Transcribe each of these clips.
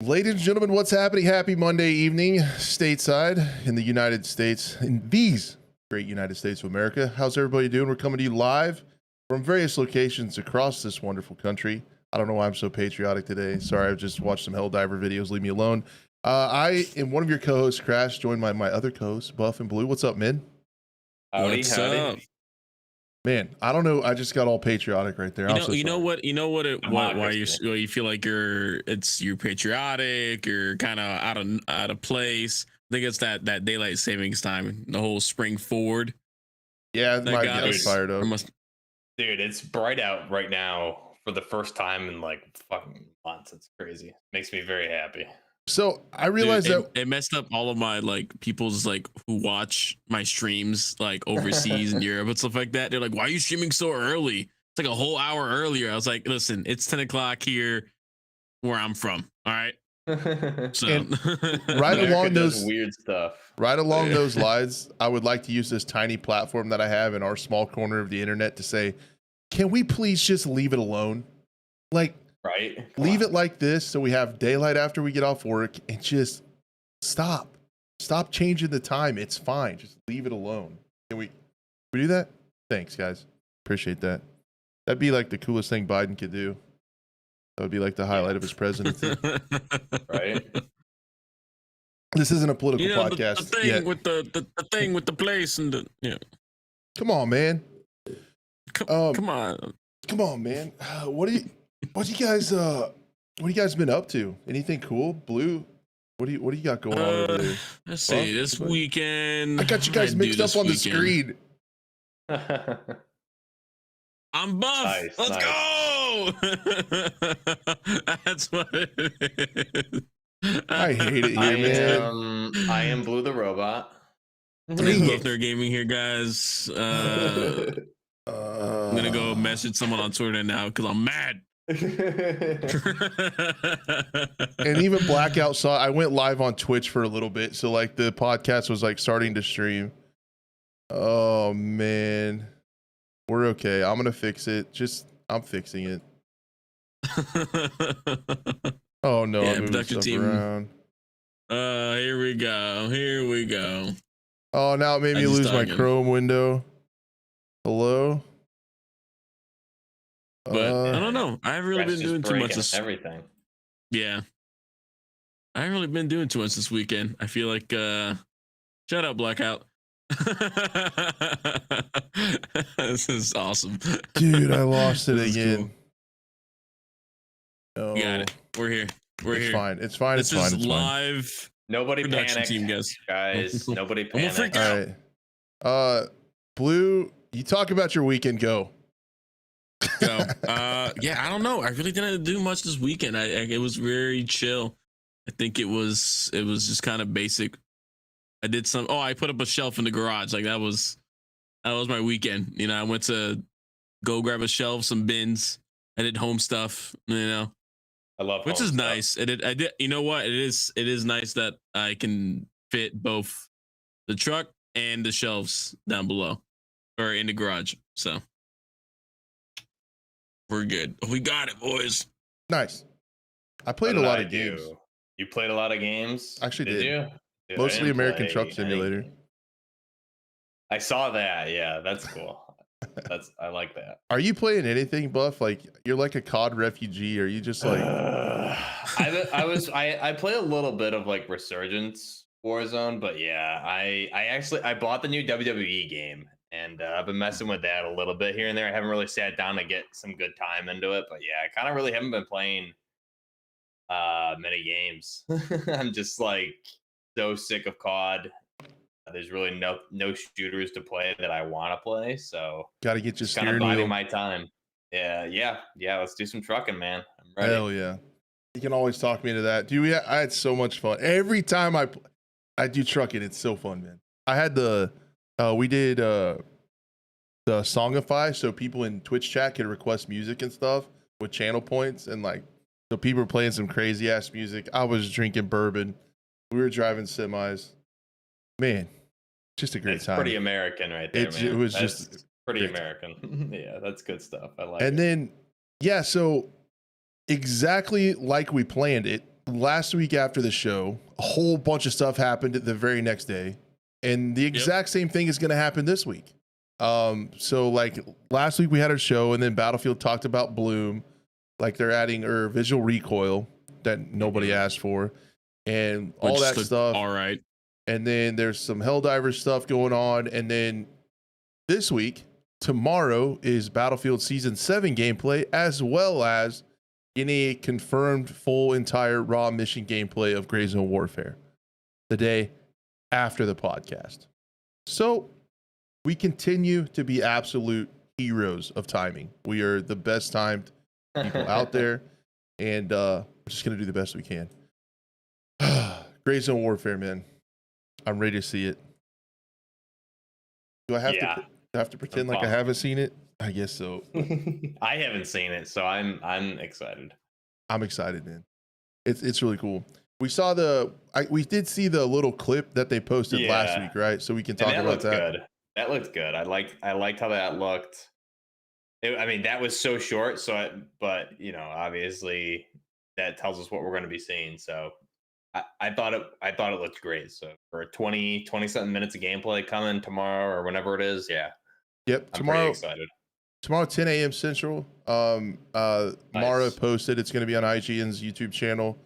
Ladies and gentlemen, what's happening? Happy Monday evening, stateside in the United States, in these great United States of America. How's everybody doing? We're coming to you live from various locations across this wonderful country. I don't know why I'm so patriotic today. Sorry, I've just watched some Helldiver videos. Leave me alone. I am one of your co-hosts, Crash, joined by my other co-hosts, Buff and Blue. What's up, men? Howdy, howdy. Man, I don't know. I just got all patriotic right there. Why you feel like you're patriotic, you're kind of out of place. I think it's that daylight savings time, the whole spring forward. Yeah, that might get us fired up. Dude, it's bright out right now for the first time in like fucking months. It's crazy. Makes me very happy. So I realized that it messed up all of my people's who watch my streams overseas in Europe and stuff like that. They're like, "Why are you streaming so early?" It's like a whole hour earlier. I was like, "Listen, it's 10 o'clock here where I'm from. All right." So right along those weird stuff. Right along those lines, I would like to use this tiny platform that I have in our small corner of the internet to say, can we please just leave it alone? Right. Leave it like this so we have daylight after we get off work and just stop changing the time. It's fine. Just leave it alone. Can we do that? Thanks, guys. Appreciate that. That'd be like the coolest thing Biden could do. That would be like the highlight of his presidency. Right. This isn't a political podcast. The thing with the thing with the place and the Come on, man. Come on, man. What you guys been up to? Anything cool? Blue, what do you got going on over there? Let's see. This weekend I got you guys mixed up on the screen. I'm Buff. Nice, Let's go. That's what it is. I hate it here, man. I am BlueTheRobot. Buffnerd Gaming here, guys. I'm gonna go message someone on Twitter now because I'm mad. And even Blackout saw I went live on Twitch for a little bit, so the podcast was starting to stream. Oh man, we're okay. I'm gonna fix it. I'm fixing it. Oh no, I'm moving stuff around. Here we go. Oh, now it made me lose my Chrome window. Hello. But I don't know. I haven't really been doing too much this everything. Yeah. I haven't really been doing too much this weekend. I feel like shout out Blackout. This is awesome. Dude, I lost it again. Cool. Oh. Got it. We're here. It's fine. It's fine. This is live. Nobody production panic, team, guys. Nobody panic. All right. Blue, you talk about your weekend. Go. Yeah, I don't know. I really didn't do much this weekend. It was very chill. I think it was just kind of basic. I did I put up a shelf in the garage. That was my weekend. I went to go grab a shelf, some bins. I did home stuff, I love which is stuff. Nice. I did. You know what? It is nice that I can fit both the truck and the shelves down below or in the garage. So we're good. We got it, boys. Nice. I played a lot of games. You played a lot of games? Actually did. You? Dude, mostly American Truck Simulator. I saw that. Yeah, that's cool. I like that. Are you playing anything, Buff? You're like a COD refugee. Are you just I play a little bit of Resurgence Warzone, but yeah, I bought the new WWE game and I've been messing with that a little bit here and there. I haven't really sat down to get some good time into it, but yeah, I kind of really haven't been playing many games. I'm just so sick of COD. There's really no shooters to play that I want to play, so gotta get your kind of biding my time. Yeah. Let's do some trucking, man. I'm ready. Hell yeah! You can always talk me into that, dude. I had so much fun every time I do trucking. It's so fun, man. I had we did the Songify, so people in Twitch chat could request music and stuff with channel points, and so people were playing some crazy ass music. I was drinking bourbon. We were driving semis. Man, just a great time. Pretty American right there, man. It was just pretty American. Yeah, that's good stuff. I like it. And then, yeah, so exactly like we planned it, last week after the show, a whole bunch of stuff happened the very next day, and the exact same thing is going to happen this week. So like last week we had our show, and then Battlefield talked about Bloom, like they're adding visual recoil that nobody asked for, and all that stuff. All right. And then there's some Helldivers stuff going on, and then this week, tomorrow is Battlefield Season 7 gameplay, as well as any confirmed full entire raw mission gameplay of Grey Zone Warfare the day after the podcast. So we continue to be absolute heroes of timing. We are the best timed people out there, and we're just going to do the best we can. Grey Zone Warfare, man. I'm ready to see it. Do I have to pretend like I haven't seen it? I guess so. I haven't seen it, so I'm excited. I'm excited, man. It's really cool. We saw we did see the little clip that they posted last week, right? So we can talk about that. Good. That looked good. I liked how that looked. I mean, that was so short. But you know, obviously, that tells us what we're going to be seeing. So I thought it looked great. So for 20 something minutes of gameplay coming tomorrow or whenever it is, Yep. I'm pretty excited. Tomorrow, 10 a.m. Central. Mara posted it's going to be on IGN's YouTube channel.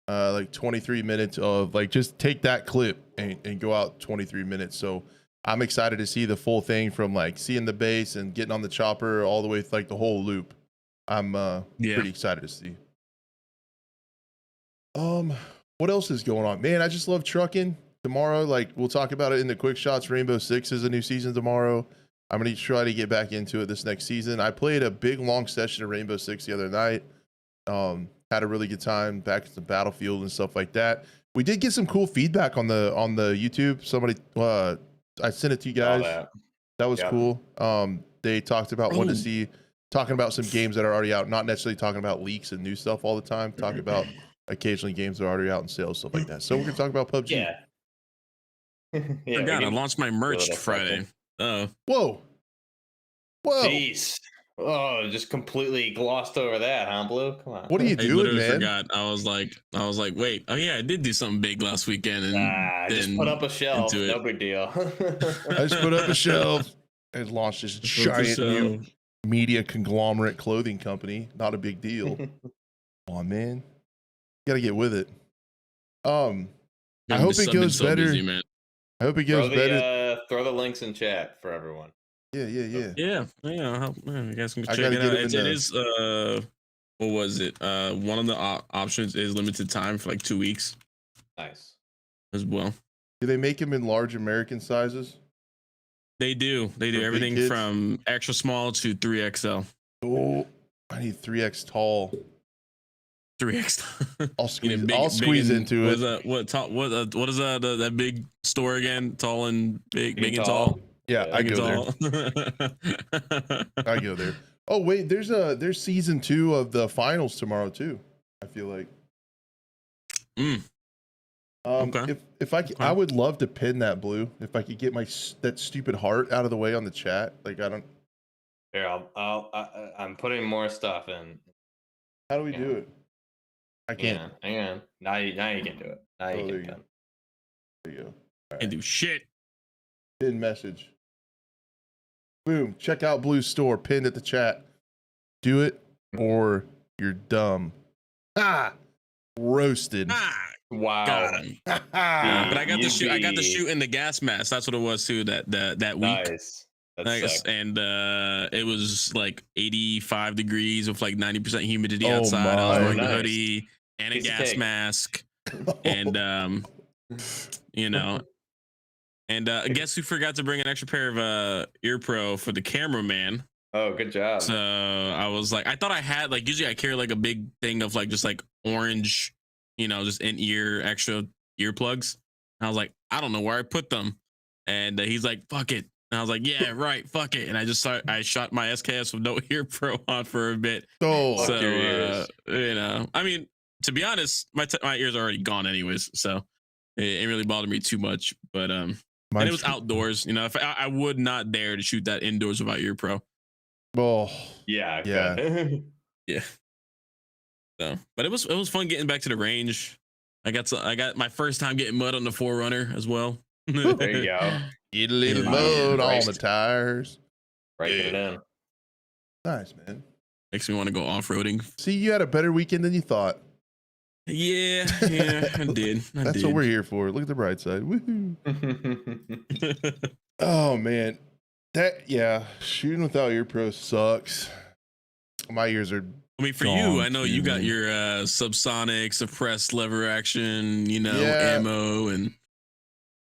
Like 23 minutes of like just take that clip and go out 23 minutes. So I'm excited to see the full thing from like seeing the base and getting on the chopper all the way through, like the whole loop. I'm pretty excited to see. What else is going on? Man, I just love trucking. Tomorrow, like we'll talk about it in the quick shots. Rainbow Six is a new season tomorrow. I'm going to try to get back into it this next season. I played a big long session of Rainbow Six the other night. Had a really good time back at the Battlefield and stuff like that. We did get some cool feedback on the YouTube. Somebody, I sent it to you guys. That was cool. They talked about wanting to see, talking about some games that are already out, not necessarily talking about leaks and new stuff all the time. Talking about occasionally games that are already out in sales, stuff like that. So we're going to talk about PUBG. I launched my merch Friday. Whoa. Jeez. Oh, just completely glossed over that, huh, Blue? Come on. What are you doing, man? Forgot. I was like, wait. Oh yeah, I did do something big last weekend, and just put up a shelf. No big deal. I just put up a shelf and launched this giant new media conglomerate clothing company. Not a big deal. Come on, man. You gotta get with it. I hope it goes better. Busy, man. I hope it goes better. Throw the links in chat for everyone. Yeah. You guys can check it out. It is what was it? One of the options is limited time for like 2 weeks. Nice. As well. Do they make them in large American sizes? They do. They do everything from extra small to 3XL. Oh, I need 3X tall. 3X. I'll squeeze into it. What is that big store again? Tall and big and tall. Yeah, I go there. I go there. Oh wait, there's season 2 of the finals tomorrow too. I feel like. Okay. If I would love to pin that, Blue. If I could get that stupid heart out of the way on the chat. Like I don't. Here, I'm putting more stuff in. How do we do it? I can't. Hang on. Now you can do it. Now you can. There you go. Right. Can't do shit. Pin message. Boom. Check out Blue's store. Pinned at the chat. Do it or you're dumb. Roasted. Wow. But I got the shoot. I got the shoot in the gas mask. That's what it was too. That week. Nice. And it was like 85 degrees with like 90% humidity outside. I was wearing a hoodie and a gas mask, and you know. And I guess who forgot to bring an extra pair of ear pro for the cameraman. Oh, good job. So I was like, I thought I had like, usually I carry like a big thing of like just like orange, you know, just in ear extra earplugs. And I was like, I don't know where I put them. And he's like, fuck it. And I was like, yeah, right, fuck it. And I shot my SKS with no ear pro on for a bit. Oh, so you know, I mean, to be honest, my ears are already gone anyways, so it ain't really bothered me too much. But and it was outdoors. You know, if I would not dare to shoot that indoors without ear pro. Oh, yeah. Yeah. So, but it was fun getting back to the range. I got my first time getting mud on the Forerunner as well. There you go. Get a little Yeah, mud yeah. on the tires. Breaking it Yeah. in. Nice, man. Makes me want to go off roading. See, you had a better weekend than you thought. Yeah, I did. That's what we're here for. Look at the bright side. Woohoo. Oh man, shooting without ear pros sucks. My ears are. I mean, for gone you, I know you got too. your subsonic, suppressed lever action, Yeah. ammo, and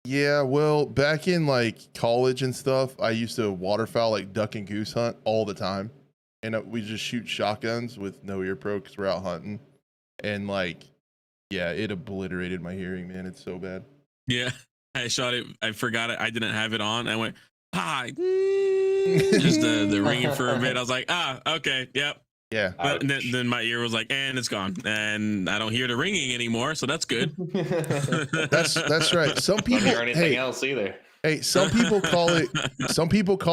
Yeah, well, back in like college and stuff, I used to waterfowl, like duck and goose hunt all the time, and we just shoot shotguns with no ear pro because we're out hunting, and like, yeah, it obliterated my hearing, man. It's so bad. yeah, I shot it. I forgot it. I didn't have it on. I went hi, just the ringing for a bit. I was like, okay, yep. Yeah, But then my ear was like, and it's gone, and I don't hear the ringing anymore, so that's good. that's right. Some Don't people, hear anything else either. hey, some people call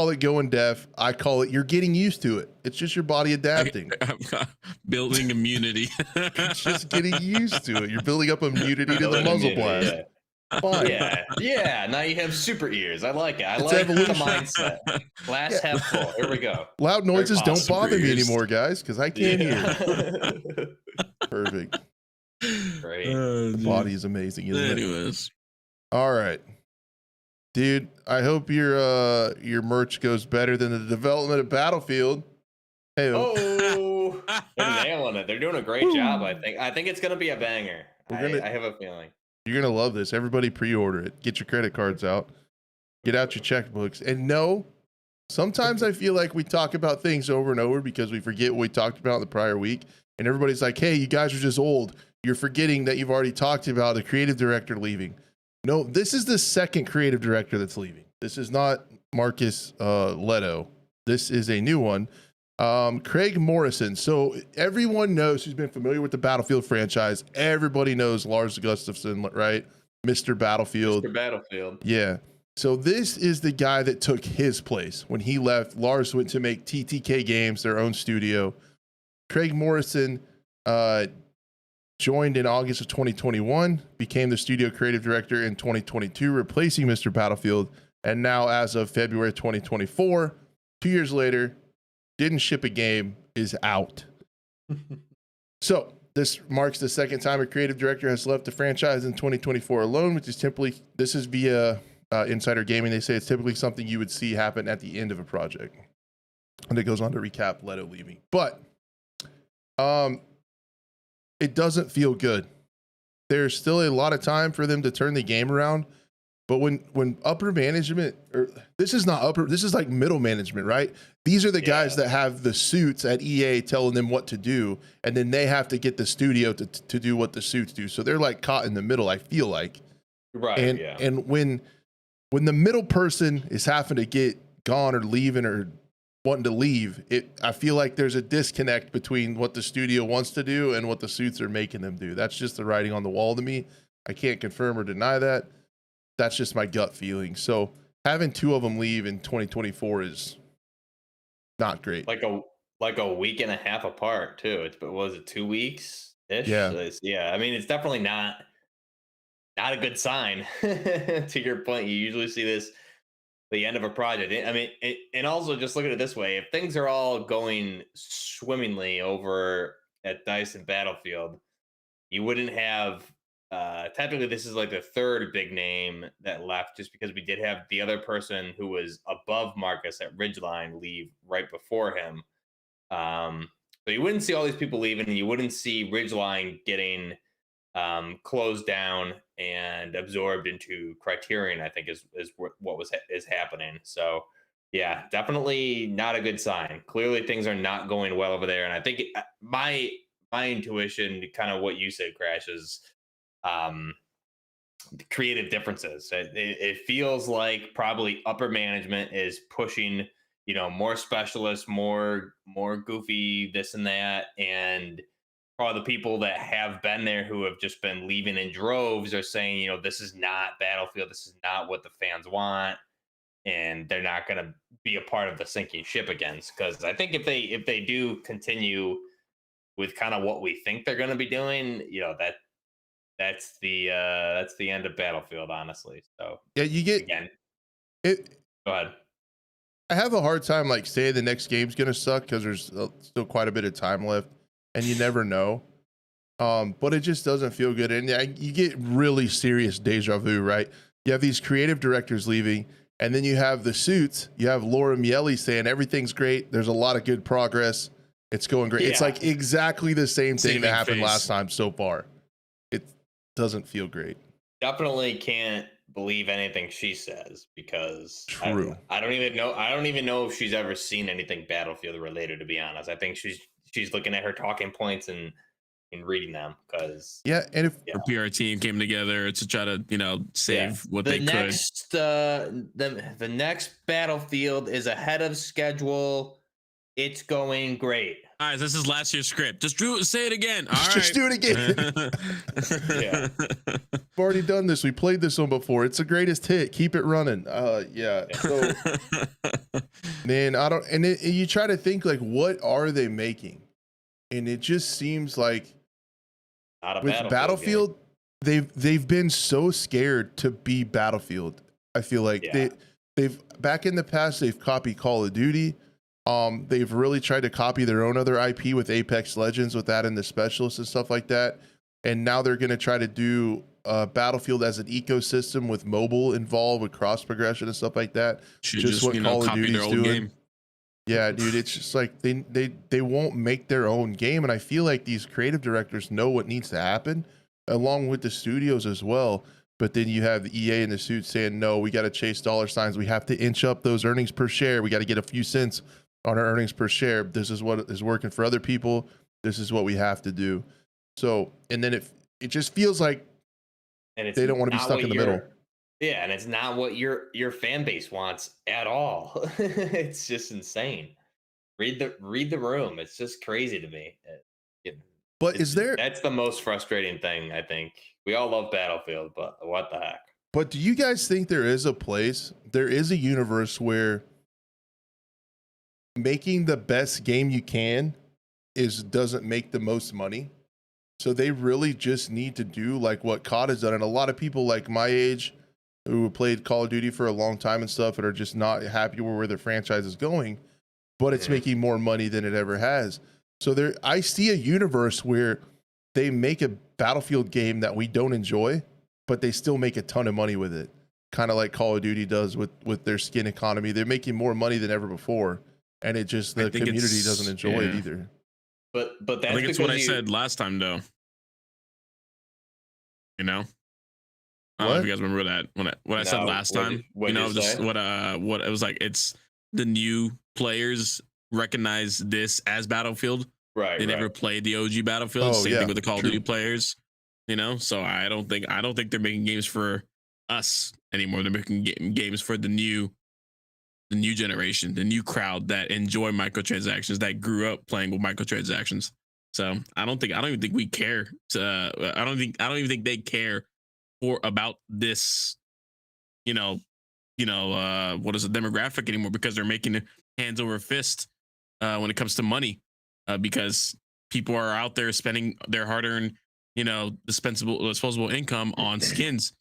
it going deaf. I call it you're getting used to it. It's just your body adapting. Building immunity. It's just getting used to it. You're building up immunity to the muzzle blast. Yeah. Fine. Yeah. Now you have super ears. I like it. I It's like evolution. the mindset. Glass half full. Here we go. Loud noises don't positive. bother me Ears. anymore, guys, because I can't hear. hear. Perfect. Great. The body is amazing, isn't it? Anyways, All right, dude. I hope your merch goes better than the development of Battlefield. Hey, Oh, they're nailing it. They're doing a great job. I think it's gonna be a banger. I have a feeling. you're gonna love this. Everybody pre-order it. Get your credit cards out. Get out your checkbooks. And no, sometimes I feel like we talk about things over and over because we forget what we talked about the prior week. And everybody's like, hey, you guys are just old. You're forgetting that you've already talked about the creative director leaving. No, this is the second creative director that's leaving. This is not Marcus Leto. This is a new one. Craig Morrison. So everyone knows who's been familiar with the Battlefield franchise. Everybody knows Lars Gustafsson, right? Mr. Battlefield. Mr. Battlefield. Yeah. So this is the guy that took his place. When he left, Lars went to make TTK Games, their own studio. Craig Morrison joined in August of 2021, became the studio creative director in 2022, replacing Mr. Battlefield. And now, as of February 2024, 2 years later, didn't ship a game, is out. So this marks the second time a creative director has left the franchise in 2024 alone, which is this is via Insider Gaming. They say it's typically something you would see happen at the end of a project. And it goes on to recap Leto leaving. But it doesn't feel good. There's still a lot of time for them to turn the game around. But when upper management, or this is not upper, this is like middle management, right? These are the guys that have the suits at EA telling them what to do, and then they have to get the studio to do what the suits do. So they're like caught in the middle, I feel like. Right. And when the middle person is having to get gone or leaving or wanting to leave, I feel like there's a disconnect between what the studio wants to do and what the suits are making them do. That's just the writing on the wall to me. I can't confirm or deny that. That's just my gut feeling. So having two of them leave in 2024 is not great. Like a week and a half apart too. Was it 2 weeks ish? Yeah. I mean, it's definitely not a good sign. To your point, you usually see this the end of a project. I mean, and also just look at it this way: if things are all going swimmingly over at DICE and Battlefield, you wouldn't have. Technically, this is like the third big name that left, just because we did have the other person who was above Marcus at Ridgeline leave right before him. So you wouldn't see all these people leaving, and you wouldn't see Ridgeline getting closed down and absorbed into Criterion. I think is what is happening. So yeah, definitely not a good sign. Clearly, things are not going well over there, and I think my intuition, kind of what you said, Crash, is creative differences. It feels like probably upper management is pushing, more specialists, more goofy this and that, and probably the people that have been there who have just been leaving in droves are saying, this is not Battlefield, this is not what the fans want, and they're not going to be a part of the sinking ship again. Because I think if they do continue with kind of what we think they're going to be doing, that's the end of Battlefield, honestly. So Yeah, you get again, it. go ahead. I have a hard time like saying the next game's gonna suck because there's still quite a bit of time left, and you never know. But it just doesn't feel good, and you get really serious deja vu, right? You have these creative directors leaving, and then you have the suits. You have Laura Miele saying everything's great. There's a lot of good progress. It's going great. It's Yeah. like exactly the same thing that Saving happened face. last time so far. It doesn't feel great. Definitely can't believe anything she says because True. I don't even know if she's ever seen anything Battlefield related, to be honest. I think she's looking at her talking points and reading them because Yeah, and if Her PR team came together to try to, save what they could. The next Battlefield is ahead of schedule. It's going great. All right, this is last year's script. Just say it again. All right. just do it again. Yeah. We've already done this. We played this one before. It's the greatest hit. Keep it running. Yeah. So man, I don't. And you try to think like, what are they making? And it just seems like Not a with Battlefield they've been so scared to be Battlefield. I feel like Yeah. they've back in the past they've copied Call of Duty. They've really tried to copy their own other IP with Apex Legends, with that and the specialists and stuff like that. And now they're going to try to do Battlefield as an ecosystem with mobile involved, with cross progression and stuff like that. Should Just what Call of copy Duty's their old doing. game. Yeah, dude, it's just like they won't make their own game, and I feel like these creative directors know what needs to happen, along with the studios as well. But then you have the EA and the suit saying, no, we got to chase dollar signs. We have to inch up those earnings per share. We got to get a few cents on our earnings per share. This is what is working for other people. This is what we have to do. So, and then it just feels like and it's they don't want to be not stuck what in the your- middle. Yeah, and it's not what your fan base wants at all. It's just insane. Read the room. It's just crazy to me. But is there? That's the most frustrating thing, I think. We all love Battlefield, but what the heck? But do you guys think there is a universe where making the best game you can doesn't make the most money? So they really just need to do like what COD has done. And a lot of people like my age who played Call of Duty for a long time and stuff and are just not happy with where their franchise is going, but it's making more money than it ever has. So I see a universe where they make a Battlefield game that we don't enjoy, but they still make a ton of money with it. Kind of like Call of Duty does with their skin economy. They're making more money than ever before. And it just, the community doesn't enjoy it either. But that's I think it's what I because said last time, though. I don't know What? if you guys remember that what I said last time. what did you just say? what it was like. It's the new players recognize this as Battlefield. Right. They never played the OG Battlefield. Oh, Same yeah, thing with the Call of true. Duty players. So I don't think they're making games for us anymore. They're making games for the new generation, the new crowd that enjoy microtransactions, that grew up playing with microtransactions. So I don't even think we care. I don't even think they care about this. What is a demographic anymore, because they're making hands over fist when it comes to money, because people are out there spending their hard-earned, disposable income on skins.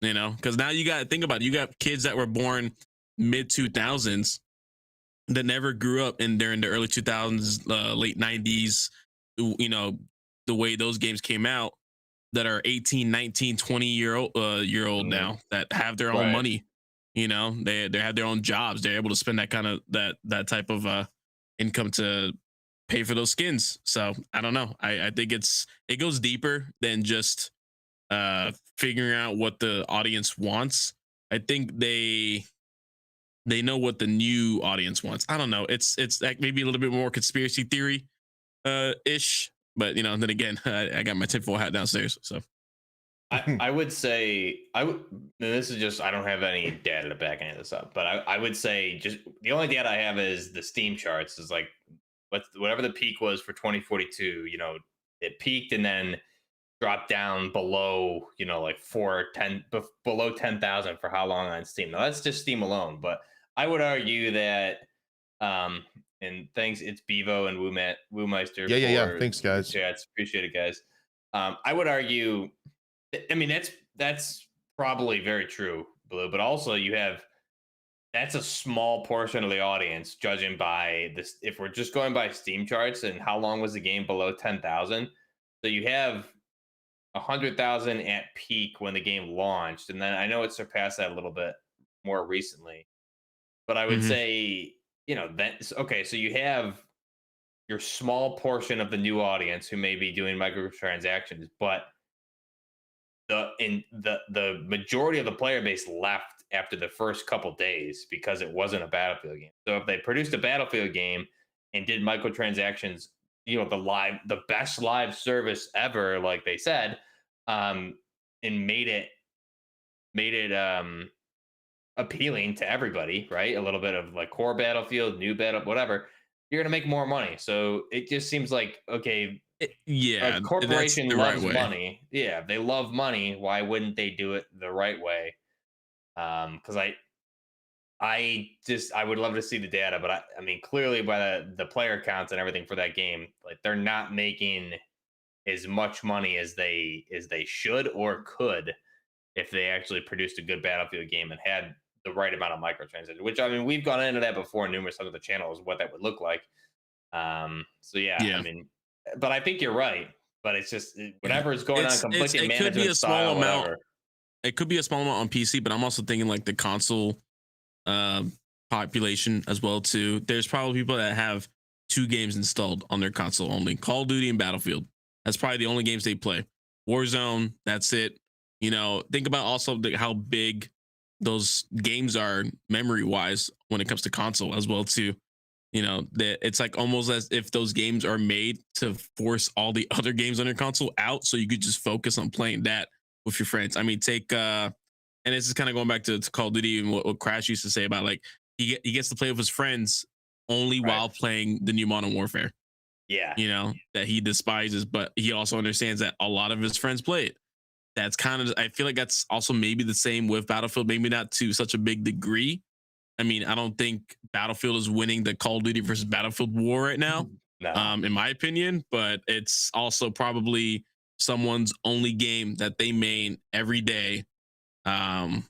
Because now you got to think about it. You got kids that were born mid 2000s that never grew up during the early 2000s, late 90s. The way those games came out, that are 18, 19, 20 year old now, that have their own money. They have their own jobs. They're able to spend that kind of that type of income to pay for those skins. So I don't know. I think it goes deeper than just figuring out what the audience wants. I think they know what the new audience wants. I don't know. It's like maybe a little bit more conspiracy theory ish, but then again, I got my tinfoil hat downstairs. So I would say this is just, I don't have any data to back any of this up, but I would say just the only data I have is the Steam charts. Is like whatever the peak was for 2042. It peaked and then dropped down below, like below 10,000 for how long on Steam. Now that's just Steam alone, but I would argue that And thanks, it's Bevo and Womeister Yeah. for Thanks, the guys. chats. Appreciate it, guys. I would argue, I mean, that's probably very true, Blue. But also, that's a small portion of the audience, judging by this. If we're just going by Steam charts and how long was the game below 10,000, so you have 100,000 at peak when the game launched, and then I know it surpassed that a little bit more recently. But I would Mhm. say, that's okay. So you have your small portion of the new audience who may be doing microtransactions, but the majority of the player base left after the first couple days because it wasn't a Battlefield game. So if they produced a Battlefield game and did microtransactions, the best live service ever, like they said, and made it appealing to everybody, right? A little bit of like core Battlefield, new battle, whatever. You're gonna make more money. So it just seems like, okay, a Yeah, that's corporation the right loves way. money. Yeah, they love money. Why wouldn't they do it the right way? Because I would love to see the data, but I mean, clearly by the player counts and everything for that game, like they're not making as much money as they should or could if they actually produced a good Battlefield game and had the right amount of microtransactions. Which, I mean, we've gone into that before in numerous times of the channels, what that would look like. So yeah, I Yeah. mean, but I think you're right. But it's just Yeah. whatever is going on, conflicting It could be management a small style, amount. whatever. It could be a small amount on PC, but I'm also thinking like the console uh, population as well too. There's probably people that have 2 games installed on their console only: Call of Duty and Battlefield. That's probably the only games they play. Warzone, that's it. Think about also how big those games are memory wise when it comes to console as well too. That it's like almost as if those games are made to force all the other games on your console out so you could just focus on playing that with your friends. I mean, take and this is kind of going back to Call of Duty and what Crash used to say about like he gets to play with his friends only Right. while playing the new Modern Warfare. Yeah. That he despises, but he also understands that a lot of his friends play it. That's kind of, I feel like that's also maybe the same with Battlefield, maybe not to such a big degree. I mean, I don't think Battlefield is winning the Call of Duty versus Battlefield war right now, No. in my opinion, but it's also probably someone's only game that they main every day. And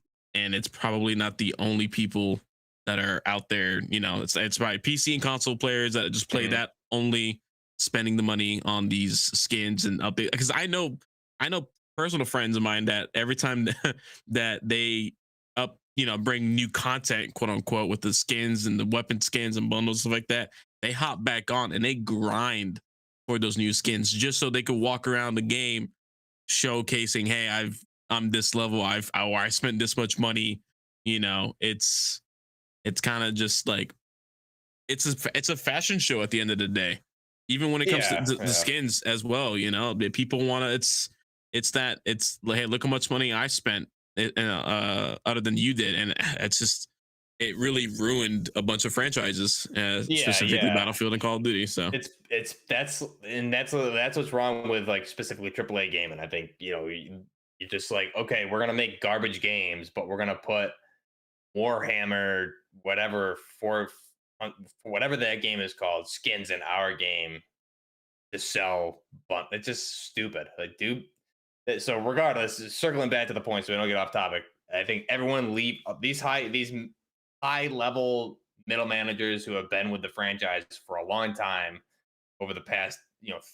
it's probably not the only people that are out there. It's probably PC and console players that just play Mhm. that only, spending the money on these skins and update. Because I know personal friends of mine that every time that they bring new content, quote unquote, with the skins and the weapon skins and bundles, stuff like that, they hop back on and they grind for those new skins just so they could walk around the game showcasing, hey, I'm this level, I spent this much money. It's kind of just like it's a fashion show at the end of the day. Even when it comes to Yeah. the skins as well, the people want to. It's like, hey, look how much money I spent, other than you did, and it's just it really ruined a bunch of franchises, specifically Yeah. Battlefield and Call of Duty. So That's what's wrong with like specifically AAA gaming. I think you're just like, okay, we're gonna make garbage games, but we're gonna put Warhammer whatever for whatever that game is called skins in our game to sell. But it's just stupid. Like, dude. So regardless, circling back to the point, so we don't get off topic. I think everyone leave these high level middle managers who have been with the franchise for a long time. Over the past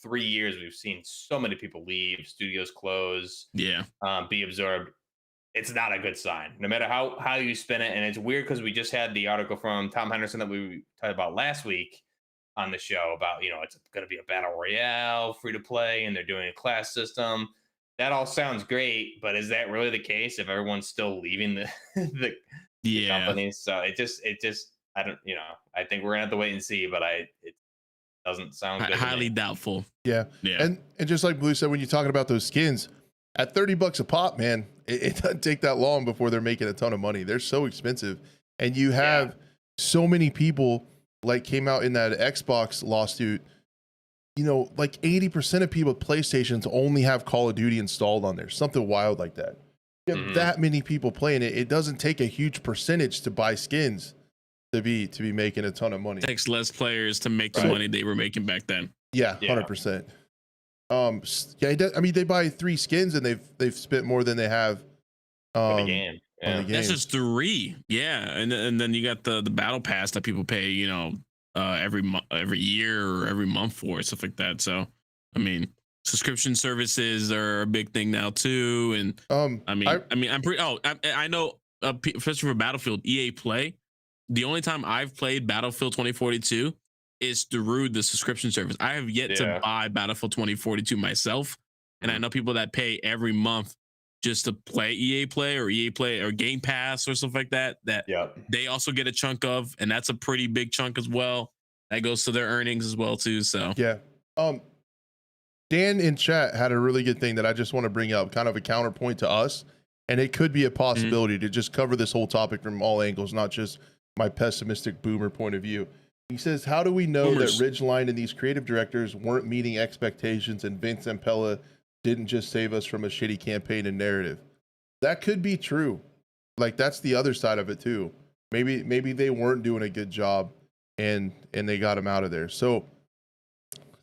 3 years, we've seen so many people leave, studios close, yeah, be absorbed. It's not a good sign, no matter how you spin it. And it's weird because we just had the article from Tom Henderson that we talked about last week on the show about it's going to be a battle royale, free to play, and they're doing a class system. That all sounds great, but is that really the case if everyone's still leaving the yeah. companies? So it just I don't I think we're gonna have to wait and see, but it doesn't sound good to Highly me. doubtful. Yeah. Yeah. And just like Blue said, when you're talking about those skins, at $30 a pop, man, it doesn't take that long before they're making a ton of money. They're so expensive. And you have so many people like came out in that Xbox lawsuit. Like 80% of people with PlayStations only have Call of Duty installed on there. Something wild like that. You have that many people playing it. It doesn't take a huge percentage to buy skins to be making a ton of money. It takes less players to make the money they were making back then. Yeah, 100%. Yeah, I mean, they buy 3 skins and they've spent more than they have For the game. on Yeah. the game. That's just 3. Yeah, and then you got the battle pass that people pay, you know, every year or every month for, stuff like that. So, I mean, subscription services are a big thing now too. And I'm pretty. Oh, I know, especially for Battlefield, EA Play. The only time I've played Battlefield 2042 is through the subscription service. I have yet to buy Battlefield 2042 myself, and I know people that pay every month just to play EA Play or Game Pass or stuff like that. That they also get a chunk of, and that's a pretty big chunk as well. That goes to their earnings as well too. So yeah. Dan in chat had a really good thing that I just want to bring up, kind of a counterpoint to us, and it could be a possibility to just cover this whole topic from all angles, not just my pessimistic boomer point of view. He says, how do we know that Ridgeline and these creative directors weren't meeting expectations and Vince and Pella didn't just save us from a shitty campaign and narrative? That could be true. Like, that's the other side of it too. Maybe they weren't doing a good job and they got him out of there. So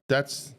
that's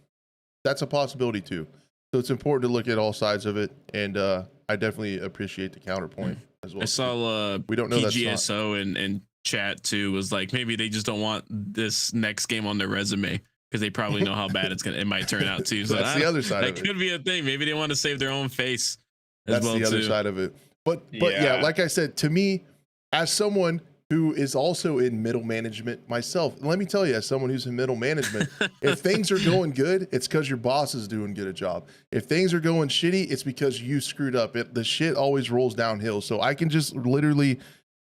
a possibility too. So it's important to look at all sides of it, and I definitely appreciate the counterpoint as well. I saw we don't know PGSO and chat too was like, maybe they just don't want this next game on their resume because they probably know how bad it might turn out too. So that's the other side of it. That could be a thing. Maybe they want to save their own face. That's the other side of it. But yeah, like I said, to me, as someone who is also in middle management myself, let me tell you, as someone who's in middle management, if things are going good, it's because your boss is doing good a job. If things are going shitty, it's because you screwed up. The shit always rolls downhill. So I can just literally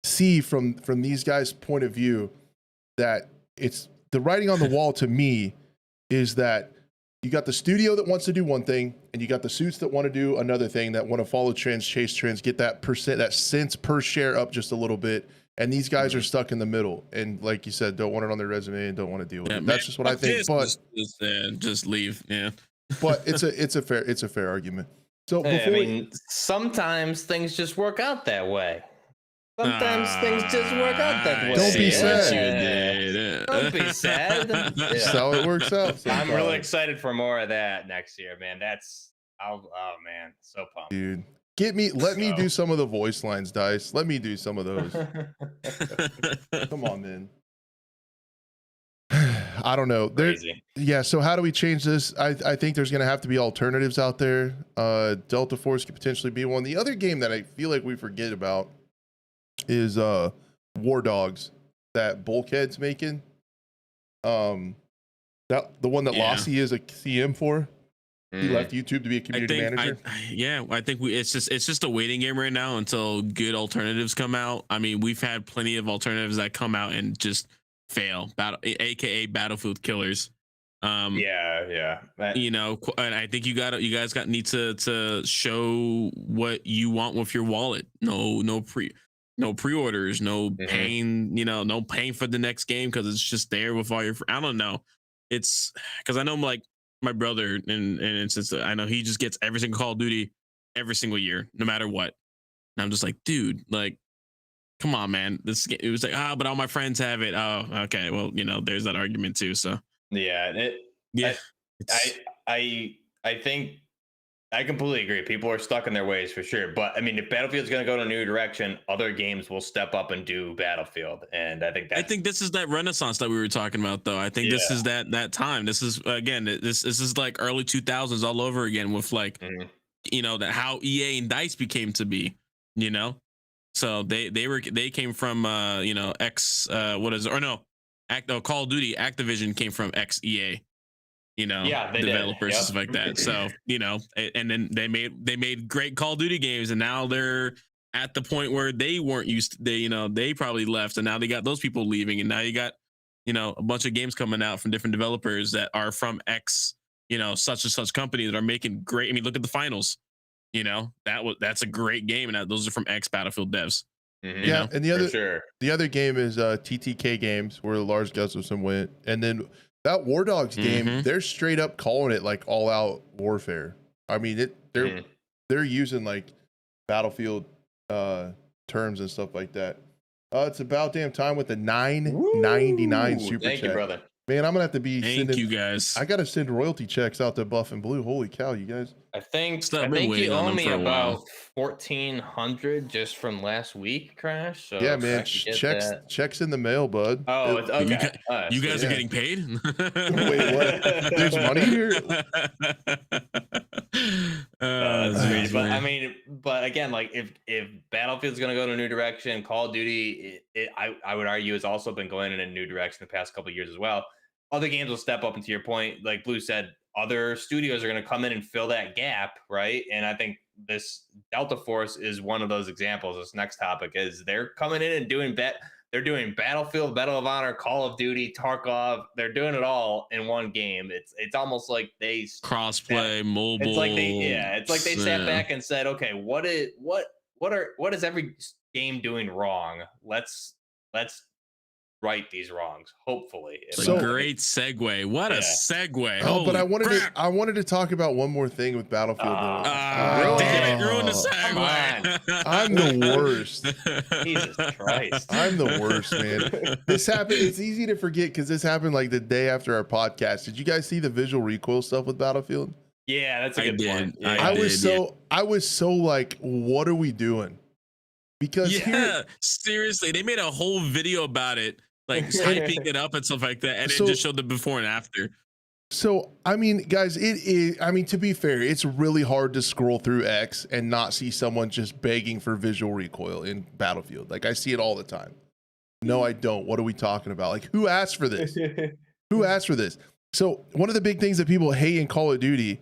see from these guys' point of view that it's the writing on the wall to me is that you got the studio that wants to do one thing, and you got the suits that want to do another thing, that want to follow trends, chase trends, get that cents per share up just a little bit. And these guys are stuck in the middle, and like you said, don't want it on their resume and don't want to deal with it. That's just what I think. But just leave. Yeah. But it's a fair argument. So before sometimes things just work out that way. Sometimes things just work out that way. Don't be sad. Don't be sad. That's how it works out. I'm really excited for more of that next year, man. Oh man, so pumped. Dude, let me do some of the voice lines, Dice. Let me do some of those. Come on, man. I don't know. Yeah, so how do we change this? I think there's going to have to be alternatives out there. Delta Force could potentially be one. The other game that I feel like we forget about is War Dogs that Bulkhead's making. The one that Lassie is a CM for. He left YouTube to be a community manager. I think it's just a waiting game right now until good alternatives come out. I mean, we've had plenty of alternatives that come out and just fail, aka Battlefield killers. You know, and I think you guys need to show what you want with your wallet. No pre-orders, no paying, no paying for the next game because it's just there with all your. I don't know. It's because I know like my brother and since I know he just gets every single Call of Duty every single year, no matter what. And I'm just like, dude, like, come on, man. It was like, but all my friends have it. Oh, okay. Well, there's that argument too. So I think I completely agree. People are stuck in their ways for sure. But I mean, if Battlefield's going to go in a new direction, other games will step up and do Battlefield. And I think this is that renaissance that we were talking about, though. I think this is that time. This is again, this is like early 2000s all over again with like, that how EA and DICE became to be, So they came from Call of Duty Activision came from ex-EA. Developers and stuff like that. So, and then they made great Call of Duty games, and now they're at the point where they weren't used to, they probably left, and now they got those people leaving, and now you got, a bunch of games coming out from different developers that are from X, such and such company that are making great. I mean, look at the finals, that's a great game, and those are from X Battlefield devs. Yeah, and the other game is TTK Games, where Lars Gustafsson went, and then that War Dogs game, they're straight up calling it like all out warfare. I mean, they're using like Battlefield terms and stuff like that. It's about damn time with the 9.99 Woo! super Thank chat. you, brother. Man, I'm gonna have to be Thank sending. you guys. I gotta send royalty checks out to Buff and Blue. Holy cow, you guys! I think Still, I've been you waiting on owe them me for a while. about 1,400 just from last week, Crash. So Yeah, if I man. could get Checks that. checks in the mail, bud. Oh, it's okay. You guys are Yeah. getting paid? Wait, what? There's money here? That's geez, great. But I man. mean, but again, like if Battlefield's gonna go in a new direction, Call of Duty, I would argue, has also been going in a new direction the past couple of years as well. Other games will step up, and to your point, like Blue said, other studios are gonna come in and fill that gap, right? And I think this Delta Force is one of those examples. This next topic is they're coming in and doing they're doing Battlefield, Medal of Honor, Call of Duty, Tarkov. They're doing it all in one game. It's almost like they Crossplay, mobile. it's like they sat back and said, okay, what is every game doing wrong? Let's right these wrongs. Hopefully, It's So- a great segue. What a Yeah. segue! Oh, but Holy crap. I wanted to talk about one more thing with Battlefield. though. Damn it! Ruin the Come segue. I'm the worst. Jesus Christ. I'm the worst, man. This happened. It's easy to forget because this happened like the day after our podcast. Did you guys see the visual recoil stuff with Battlefield? Yeah, that's a good point. Yeah. I was so like, what are we doing? Because Yeah, seriously, they made a whole video about it, like hyping it up and stuff like that, and So- it just showed the before and after. So, I mean, guys, it is, I mean, to be fair, it's really hard to scroll through X and not see someone just begging for visual recoil in Battlefield. Like, I see it all the time. No, I don't. What are we talking about? Like, who asked for this? Who asked for this? So, one of the big things that people hate in Call of Duty,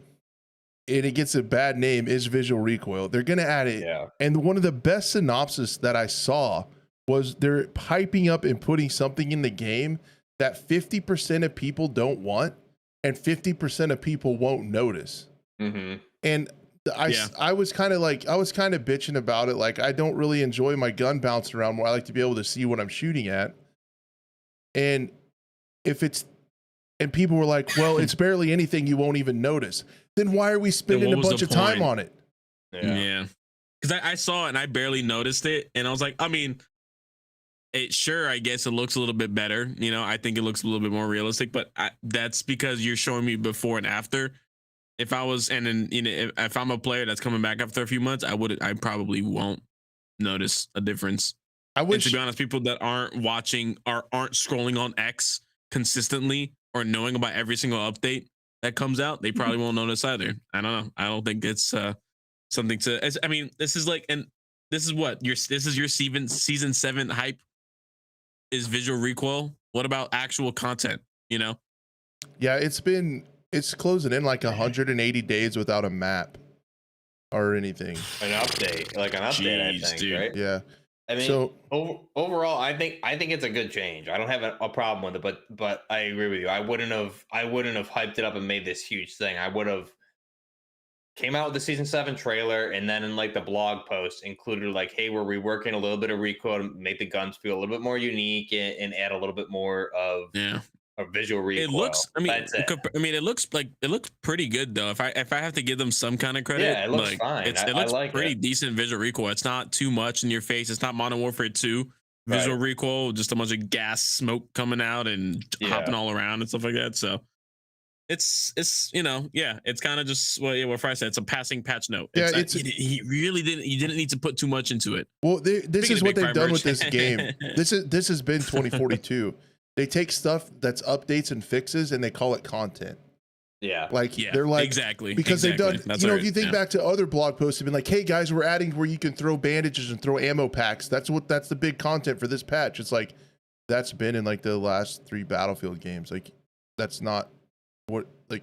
and it gets a bad name, is visual recoil. They're going to add it. Yeah. And one of the best synopsis that I saw was they're piping up and putting something in the game that 50% of people don't want and 50% of people won't notice. Mm-hmm. And I was kind of bitching about it. Like, I don't really enjoy my gun bouncing around more. I like to be able to see what I'm shooting at. And people were like, well, it's barely anything, you won't even notice. Then why are we spending a what was bunch the of time point? on it? Yeah. Because I saw it and I barely noticed it. And I was like, I mean, I guess it looks a little bit better. You know, I think it looks a little bit more realistic, but that's because you're showing me before and after. If I was, and then, you know, if I'm a player that's coming back after a few months, I probably won't notice a difference. I And wish, to be honest, people that aren't watching or aren't scrolling on X consistently or knowing about every single update that comes out, they probably won't notice either. I don't know. I don't think it's something to. I mean, this is like, and this is what your season 7 hype is visual recoil. What about actual content? You know? yeah, it's closing in like 180 days without a map or anything. An update, Jeez, I think, dude. right? Yeah. I mean, So overall, I think it's a good change. I don't have a problem with it, but I agree with you. I wouldn't have hyped it up and made this huge thing. I would have came out with the season 7 trailer, and then in like the blog post included like, hey, we're reworking a little bit of recoil to make the guns feel a little bit more unique and add a little bit more of a visual recoil. It looks. I mean, That's it. it looks pretty good though. If I have to give them some kind of credit, Yeah, it looks like, fine. It I looks like pretty it. decent visual recoil. It's not too much in your face. It's not Modern Warfare 2 visual recoil, just a bunch of gas smoke coming out and hopping all around and stuff like that. So it's you know, yeah, it's kind of just what Fry said. It's a passing patch note. Yeah, he really didn't. You didn't need to put too much into it. well, this Speaking is of what Big they've done with Fibers. this game. This has been 2042. They take stuff that's updates and fixes and they call it content. Yeah. Like Yeah, they're like exactly because they've done. That's you know, right, if you think yeah. back to other blog posts, have been like, "Hey guys, we're adding where you can throw bandages and throw ammo packs." That's the big content for this patch. It's like that's been in like the last 3 Battlefield games. Like that's not what like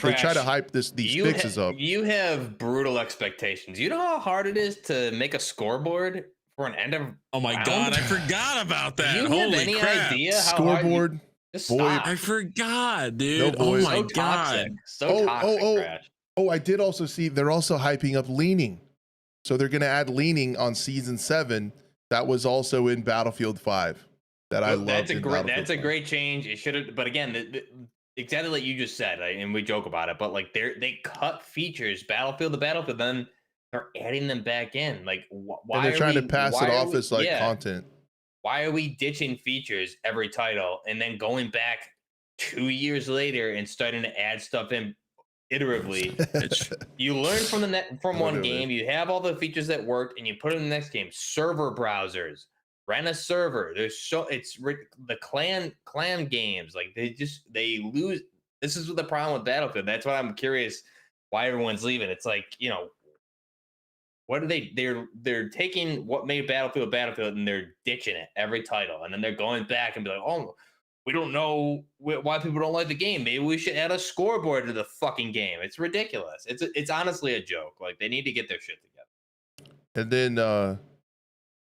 they try to hype these fixes up. You have brutal expectations. You know how hard it is to make a scoreboard for an end of Oh my round? god, I forgot about Do that. you have Holy any crap. idea how hard Scoreboard. just Boy, stop. I forgot, dude. No Oh voice. my So god. toxic. So toxic, Crash. Oh, I did also see they're also hyping up leaning. So they're going to add leaning on season 7. That was also in Battlefield 5. That I love. That's a great change. It should have, but again, exactly like you just said, and we joke about it, but like they cut features Battlefield to Battlefield, then they're adding them back in. Like why and they're are trying we, to pass why it are off we- as like yeah. content. why are we ditching features every title and then going back 2 years later and starting to add stuff in iteratively? You learn from from one game, you have all the features that worked, and you put it in the next game. Server browsers, rent a server. The clan games, like they lose. This is the problem with Battlefield. That's why I'm curious why everyone's leaving. It's like, what are they're taking what made Battlefield and they're ditching it every title, and then they're going back and be like, oh, we don't know why people don't like the game. Maybe we should add a scoreboard to the fucking game. It's ridiculous. It's honestly a joke. Like, they need to get their shit together. And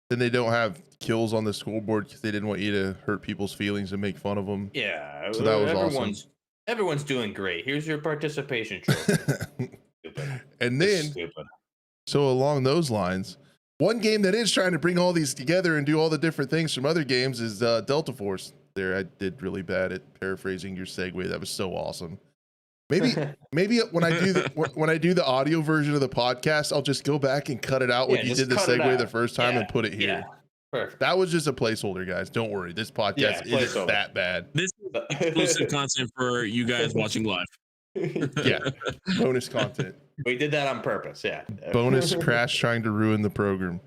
then they don't have kills on the scoreboard because they didn't want you to hurt people's feelings and make fun of them. Yeah, so that was awesome. Everyone's doing great. Here's your participation trophy. Stupid. And then, stupid. So along those lines, one game that is trying to bring all these together and do all the different things from other games is Delta Force. There, I did really bad at paraphrasing your segue. That was so awesome. Maybe when I do the audio version of the podcast, I'll just go back and cut it out when you did the segue the first time and put it here. Yeah. Perfect. That was just a placeholder, guys. Don't worry. This podcast isn't that bad. This is exclusive content for you guys watching live. Yeah. Bonus content. We did that on purpose. Yeah. Bonus Crash trying to ruin the program.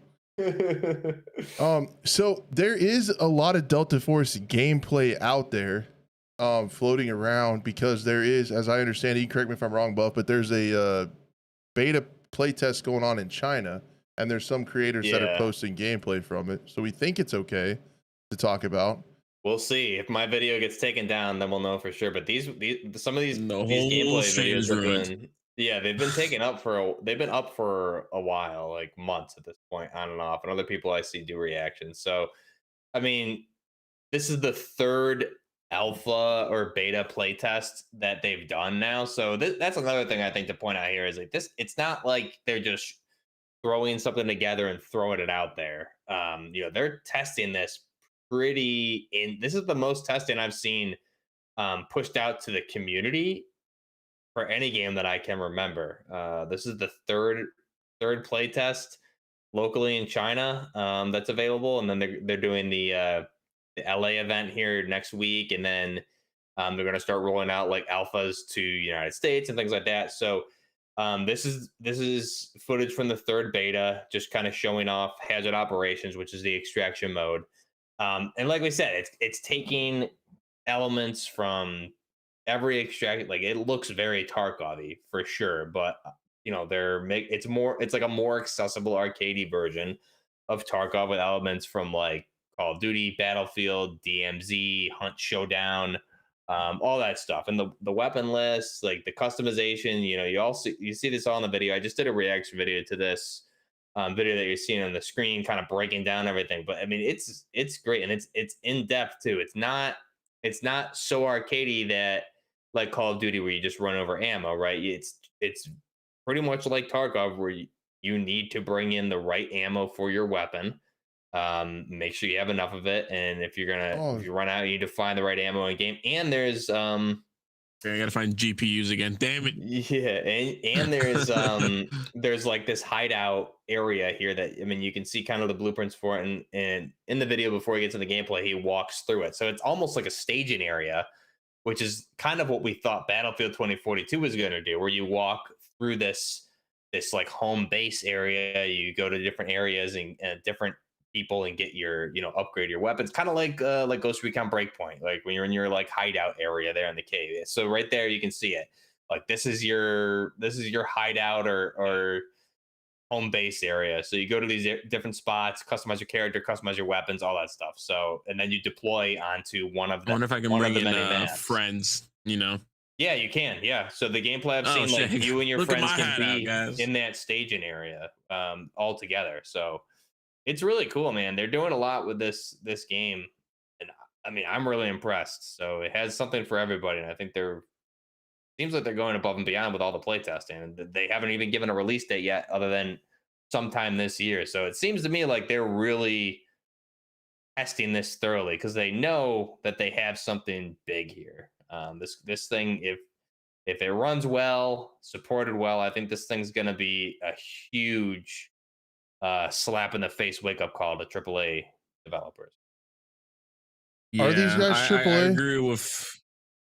So there is a lot of Delta Force gameplay out there floating around, because there is, as I understand it, you correct me if I'm wrong, Buff, but there's a beta playtest going on in China, and there's some creators that are posting gameplay from it. So we think it's okay to talk about. We'll see. If my video gets taken down, then we'll know for sure. But some of these gameplay videos have been, they've been taken up they've been up for a while, like months at this point, on and off. And other people I see do reactions. So, I mean, this is the third alpha or beta playtest that they've done now. So that's another thing I think to point out here is, like, this. It's not like they're just throwing something together and throwing it out there. They're testing this this is the most testing I've seen pushed out to the community for any game that I can remember. This is the third play test locally in China that's available, and then they're doing the LA event here next week, and then they're going to start rolling out like alphas to United States and things like that. So this is footage from the third beta, just kind of showing off hazard operations, which is the extraction mode. And like we said, it's taking elements from every extract. Like, it looks very Tarkov-y for sure, but it's like a more accessible arcadey version of Tarkov with elements from like Call of Duty, Battlefield, DMZ, Hunt Showdown, all that stuff, and the weapon list, like the customization. You see this all in the video. I just did a reaction video to this video that you're seeing on the screen, kind of breaking down everything. But I mean, it's great, and it's in depth too. It's not so arcadey that like Call of Duty where you just run over ammo, right? It's pretty much like Tarkov where you need to bring in the right ammo for your weapon. Make sure you have enough of it, and if you run out, you need to find the right ammo in game. And there's I gotta find GPUs again. Damn it. Yeah, and there's like this hideout area here that, I mean, you can see kind of the blueprints for it, and in the video before he gets into the gameplay, he walks through it. So it's almost like a staging area, which is kind of what we thought Battlefield 2042 was going to do, where you walk through this like home base area, you go to different areas and different people and get your upgrade your weapons, kind of like Ghost Recon Breakpoint, like when you're in your like hideout area there in the cave. So right there you can see it, like this is your hideout or home base area. So you go to these different spots, customize your character, customize your weapons, all that stuff. So, and then you deploy onto one of them. I wonder if I can bring in friends, Yeah, you can. Yeah. So the gameplay I've seen, like, you and your friends can be in that staging area all together. So it's really cool, man. They're doing a lot with this game, and I mean, I'm really impressed. So it has something for everybody, and I think seems like they're going above and beyond with all the playtesting. And they haven't even given a release date yet, other than sometime this year. So it seems to me like they're really testing this thoroughly, because they know that they have something big here. This thing, if it runs well, supported well, I think this thing's going to be a huge slap in the face wake up call to AAA developers. Are these guys I AAA? agree with.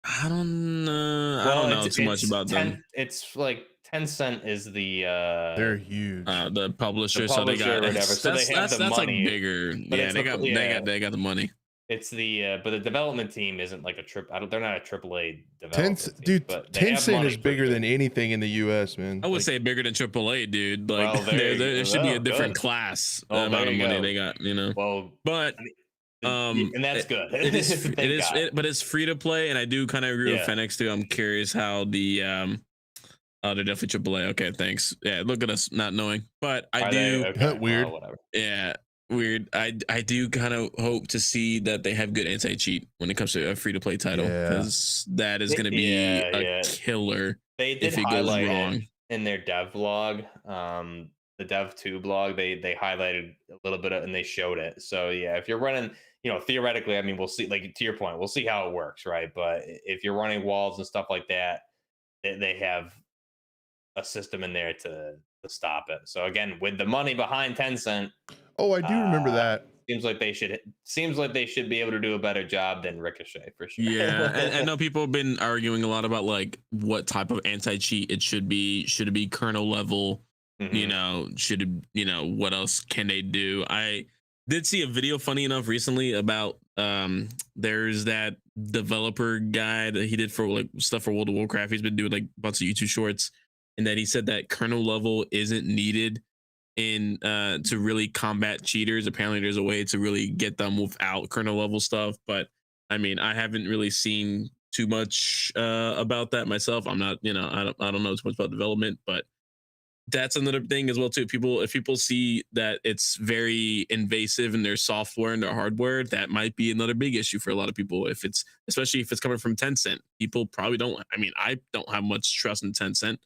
I don't know. I Well, don't know too much about them. It's like Tencent is They're huge. The publisher, so they publisher got or whatever. So they have the that's like money, bigger. but Yeah, it's they got the money. It's the but the development team isn't like a trip. I don't. They're not a AAA development Tencent, team, dude, but they have Tencent money is for bigger sure. than anything in the U.S., man. I would Like, say bigger than AAA, dude. Like Well, there should be a oh, different good. class Oh, the amount there of you money go. they got, you know. Well, But I mean, and that's good. it is Thank it is God. but it's free to play, and I do kind of agree with Yeah. Fenix too. I'm curious how the oh, they're definitely AAA. Okay, thanks. Yeah, look at us not knowing, but I Are do. they? Okay, Weird. well, whatever. Yeah, weird. I do kind of hope to see that they have good anti cheat when it comes to a free to play title, Yeah. because that is going to be a killer They did if it goes highlight wrong. it in their dev vlog, the dev 2 blog. They highlighted a little bit and they showed it. So yeah, if you're running, theoretically, I mean, we'll see. Like to your point, we'll see how it works, right? But if you're running walls and stuff like that, they have a system in there to stop it. So again, with the money behind Tencent, oh, I do remember that. seems like they should be able to do a better job than Ricochet for sure. Yeah, and I know people have been arguing a lot about like what type of anti cheat it should be. Should it be kernel level? Mhm. Should it, what else can they do? I did see a video, funny enough, recently about there's that developer guy that he did for like stuff for World of Warcraft. He's been doing like a bunch of YouTube shorts, and that he said that kernel level isn't needed in to really combat cheaters. Apparently there's a way to really get them without kernel level stuff, but I mean, I haven't really seen too much about that myself. I'm not, I don't know too much about development, but that's another thing as well too. If people see that it's very invasive in their software and their hardware, that might be another big issue for a lot of people. Especially if it's coming from Tencent, people probably don't. I mean, I don't have much trust in Tencent,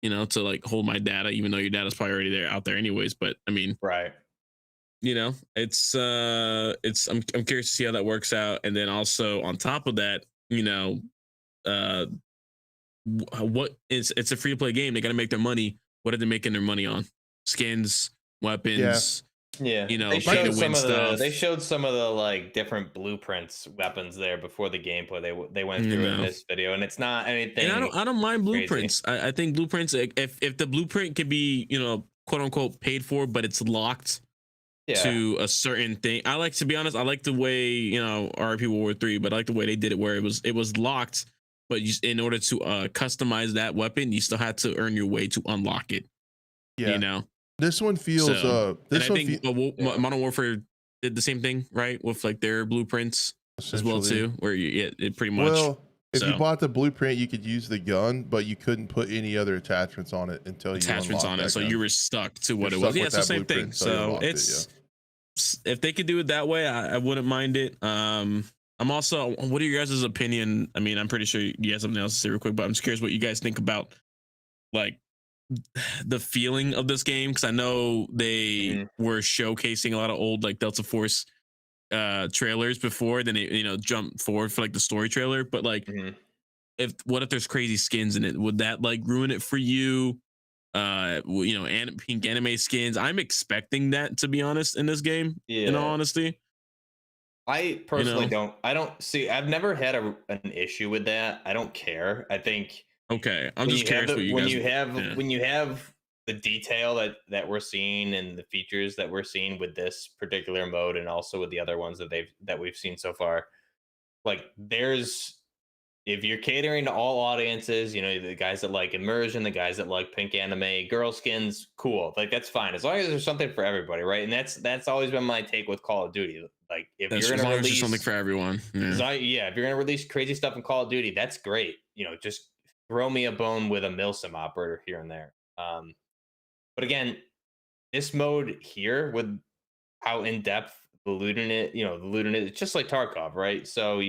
to like hold my data, even though your data's probably already out there anyways. But I mean, Right. it's I'm curious to see how that works out. And then also on top of that, it's a free to play game. They got to make their money. What are they making their money on? Skins, weapons. Yeah. They showed some of the like different blueprints weapons there before the gameplay. They went through it in this video, and it's not anything. And I don't mind blueprints. I think blueprints, if the blueprint can be, quote unquote paid for, but it's locked to a certain thing. To be honest, I like the way, RP World War 3, but I like the way they did it where it was locked, but in order to customize that weapon, you still had to earn your way to unlock it. Yeah. This one feels Modern Warfare did the same thing, right? With like their blueprints as well too, where it pretty much. Well, if you bought the blueprint, you could use the gun, but you couldn't put any other attachments on it until you unlocked on it. So you were stuck to what it was. Yeah, it's the same thing. So if they could do it that way, I wouldn't mind it. I'm also, what are your guys' opinion? I mean, I'm pretty sure you have something else to say real quick, but I'm just curious what you guys think about like the feeling of this game, because I know they were showcasing a lot of old like Delta Force trailers before, then they jump forward for like the story trailer, but like what if there's crazy skins in it? Would that like ruin it for you? Pink anime skins. I'm expecting that, to be honest, in this game. In all honesty, I personally don't. I don't see. I've never had an issue with that. I don't care. I think. Okay, I'm just curious when you have the detail that we're seeing and the features that we're seeing with this particular mode, and also with the other ones that we've seen so far. Like, if you're catering to all audiences, the guys that like immersion, the guys that like pink anime, girl skins, cool. Like, that's fine as long as there's something for everybody, right? And that's always been my take with Call of Duty. Like, if you're gonna release something for everyone, if you're gonna release crazy stuff in Call of Duty, that's great. Just throw me a bone with a milsim operator here and there. But again, this mode here, with how in depth the looting it's just like Tarkov, right? So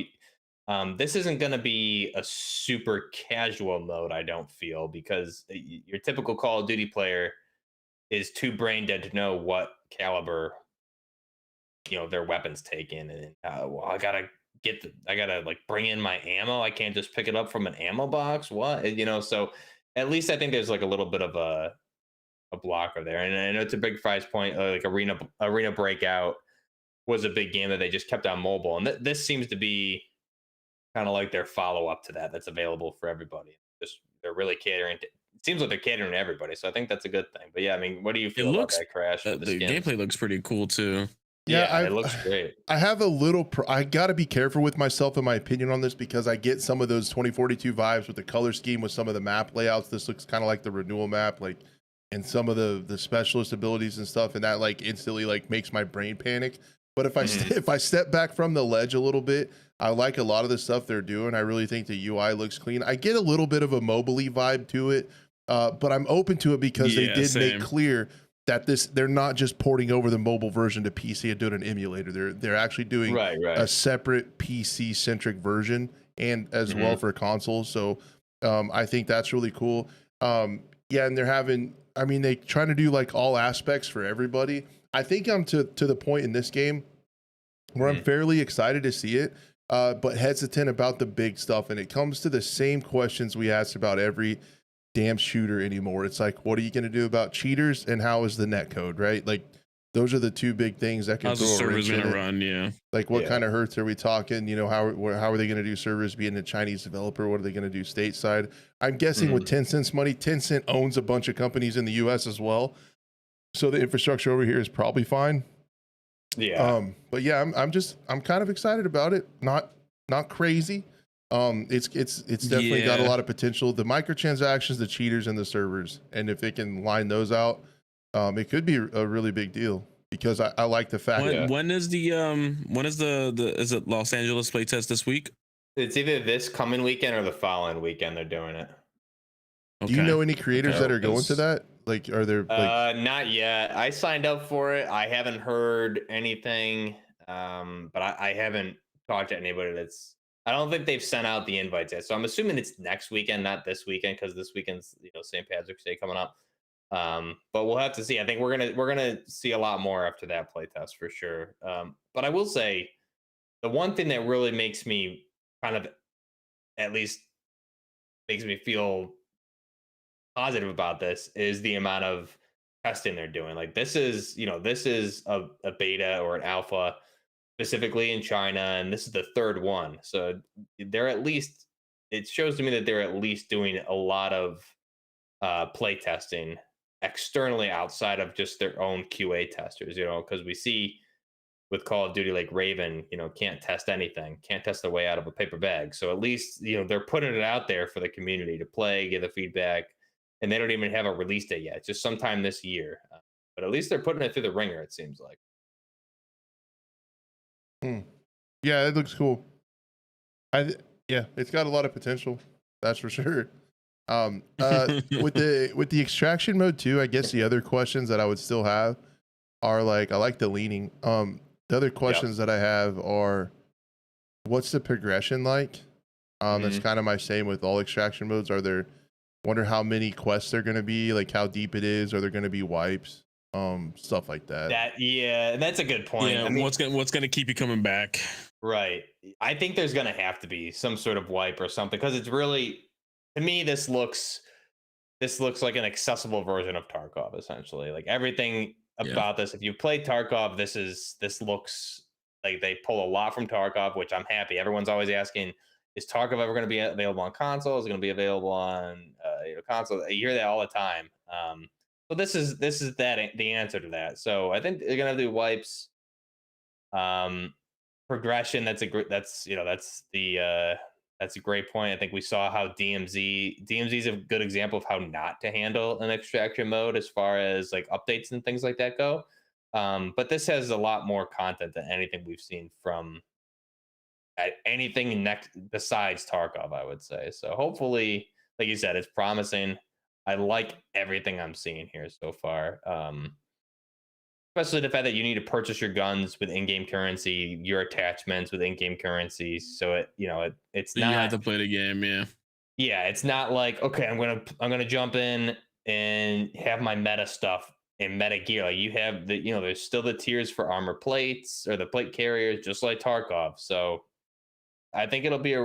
this isn't going to be a super casual mode, I don't feel, because your typical Call of Duty player is too brain dead to know what caliber their weapons take in, and I gotta like bring in my ammo. I can't just pick it up from an ammo box. What? So at least I think there's like a little bit of a blocker there, and I know it's a big price point, like arena breakout. was a big game that they just kept on mobile, and this seems to be kind of like their follow up to that. That's available for everybody. Just they're really catering to. It seems like they're catering to everybody, so I think that's a good thing. But yeah, I mean, what do you It feel about looks that Crash with the the skins? gameplay looks pretty cool too. Yeah, it looks great. I have a little. I got to be careful with myself in my opinion on this because I get some of those 2042 vibes with the color scheme, with some of the map layouts. This looks kind of like the renewal map, like, and some of the specialist abilities and stuff, and that like instantly like makes my brain panic. But if I if I step back from the ledge a little bit, I like a lot of the stuff they're doing. I really think the UI looks clean. I get a little bit of a mobile-y vibe to it, but I'm open to it because they did make clear that they're not just porting over the mobile version to PC and doing an emulator. They're actually doing a separate PC centric version and as well for consoles. So I think that's really cool. Yeah, and they're having. I mean, they trying to do like all aspects for everybody. I think I'm to the point in this game where I'm fairly excited to see it, but hesitant about the big stuff. And it comes to the same questions we asked about every damn shooter anymore. It's like, what are you going to do about cheaters and how is the net code, right? Like, those are the two big things that can How's the throw a servers wrench in gonna it. run? Yeah. Like, what kind of hurts are we talking? You know, how are they going to do servers being a Chinese developer? What are they going to do stateside? I'm guessing with Tencent's money, Tencent owns a bunch of companies in the US as well. So the infrastructure over here is probably fine. Yeah. But yeah, I'm kind of excited about it. Not crazy. It's definitely got a lot of potential. The microtransactions, the cheaters, and the servers, and if they can line those out, it could be a really big deal. Because I like the fact when is the is it Los Angeles playtest this week? It's either this coming weekend or the following weekend they're doing it. Do you know any creators that are going to that? Like, are there like not yet. I signed up for it. I haven't heard anything. But I haven't talked to anybody I don't think they've sent out the invites yet. So I'm assuming it's next weekend, not this weekend, because this weekend's St. Patrick's Day coming up. But we'll have to see. I think we're gonna see a lot more after that playtest for sure. But I will say the one thing that really makes me kind of at least makes me feel positive about this is the amount of testing they're doing. Like this is a beta or an alpha specifically in China, and this is the third one. So it shows to me that they're at least doing a lot of play testing externally outside of just their own QA testers, because we see with Call of Duty, like Raven, can't test anything, can't test their way out of a paper bag. So at least, they're putting it out there for the community to play, give the feedback, and they don't even have a release date yet. It's just sometime this year. But at least they're putting it through the ringer, it seems like. Yeah, it looks cool. Yeah, it's got a lot of potential. That's for sure. With the extraction mode too, I guess the other questions that I would still have are like, I like the leaning. The other questions that I have are, what's the progression like? That's kind of my same with all extraction modes. Wonder how many quests they're going to be, like how deep it is. Are there going to be wipes? Stuff like that. That's a good point. Yeah, I mean, what's gonna keep you coming back? Right. I think there's gonna have to be some sort of wipe or something, because it's really, to me, this looks like an accessible version of Tarkov, essentially. Like everything about this, if you play Tarkov, this looks like they pull a lot from Tarkov, which I'm happy. Everyone's always asking, is Tarkov ever going to be available on console? Is it going to be available on console? You hear that all the time. So this is the answer to that. So I think they're gonna do wipes. Progression. That's a great point. I think we saw how DMZ is a good example of how not to handle an extraction mode as far as like updates and things like that go. But this has a lot more content than anything we've seen from anything next besides Tarkov, I would say. So hopefully, like you said, it's promising. I like everything I'm seeing here so far. Especially the fact that you need to purchase your guns with in-game currency, your attachments with in-game currency. So it's not, you have to play the game, yeah. It's not like, okay, I'm gonna jump in and have my meta stuff and meta gear. Like you have there's still the tiers for armor plates or the plate carriers, just like Tarkov. So I think it'll be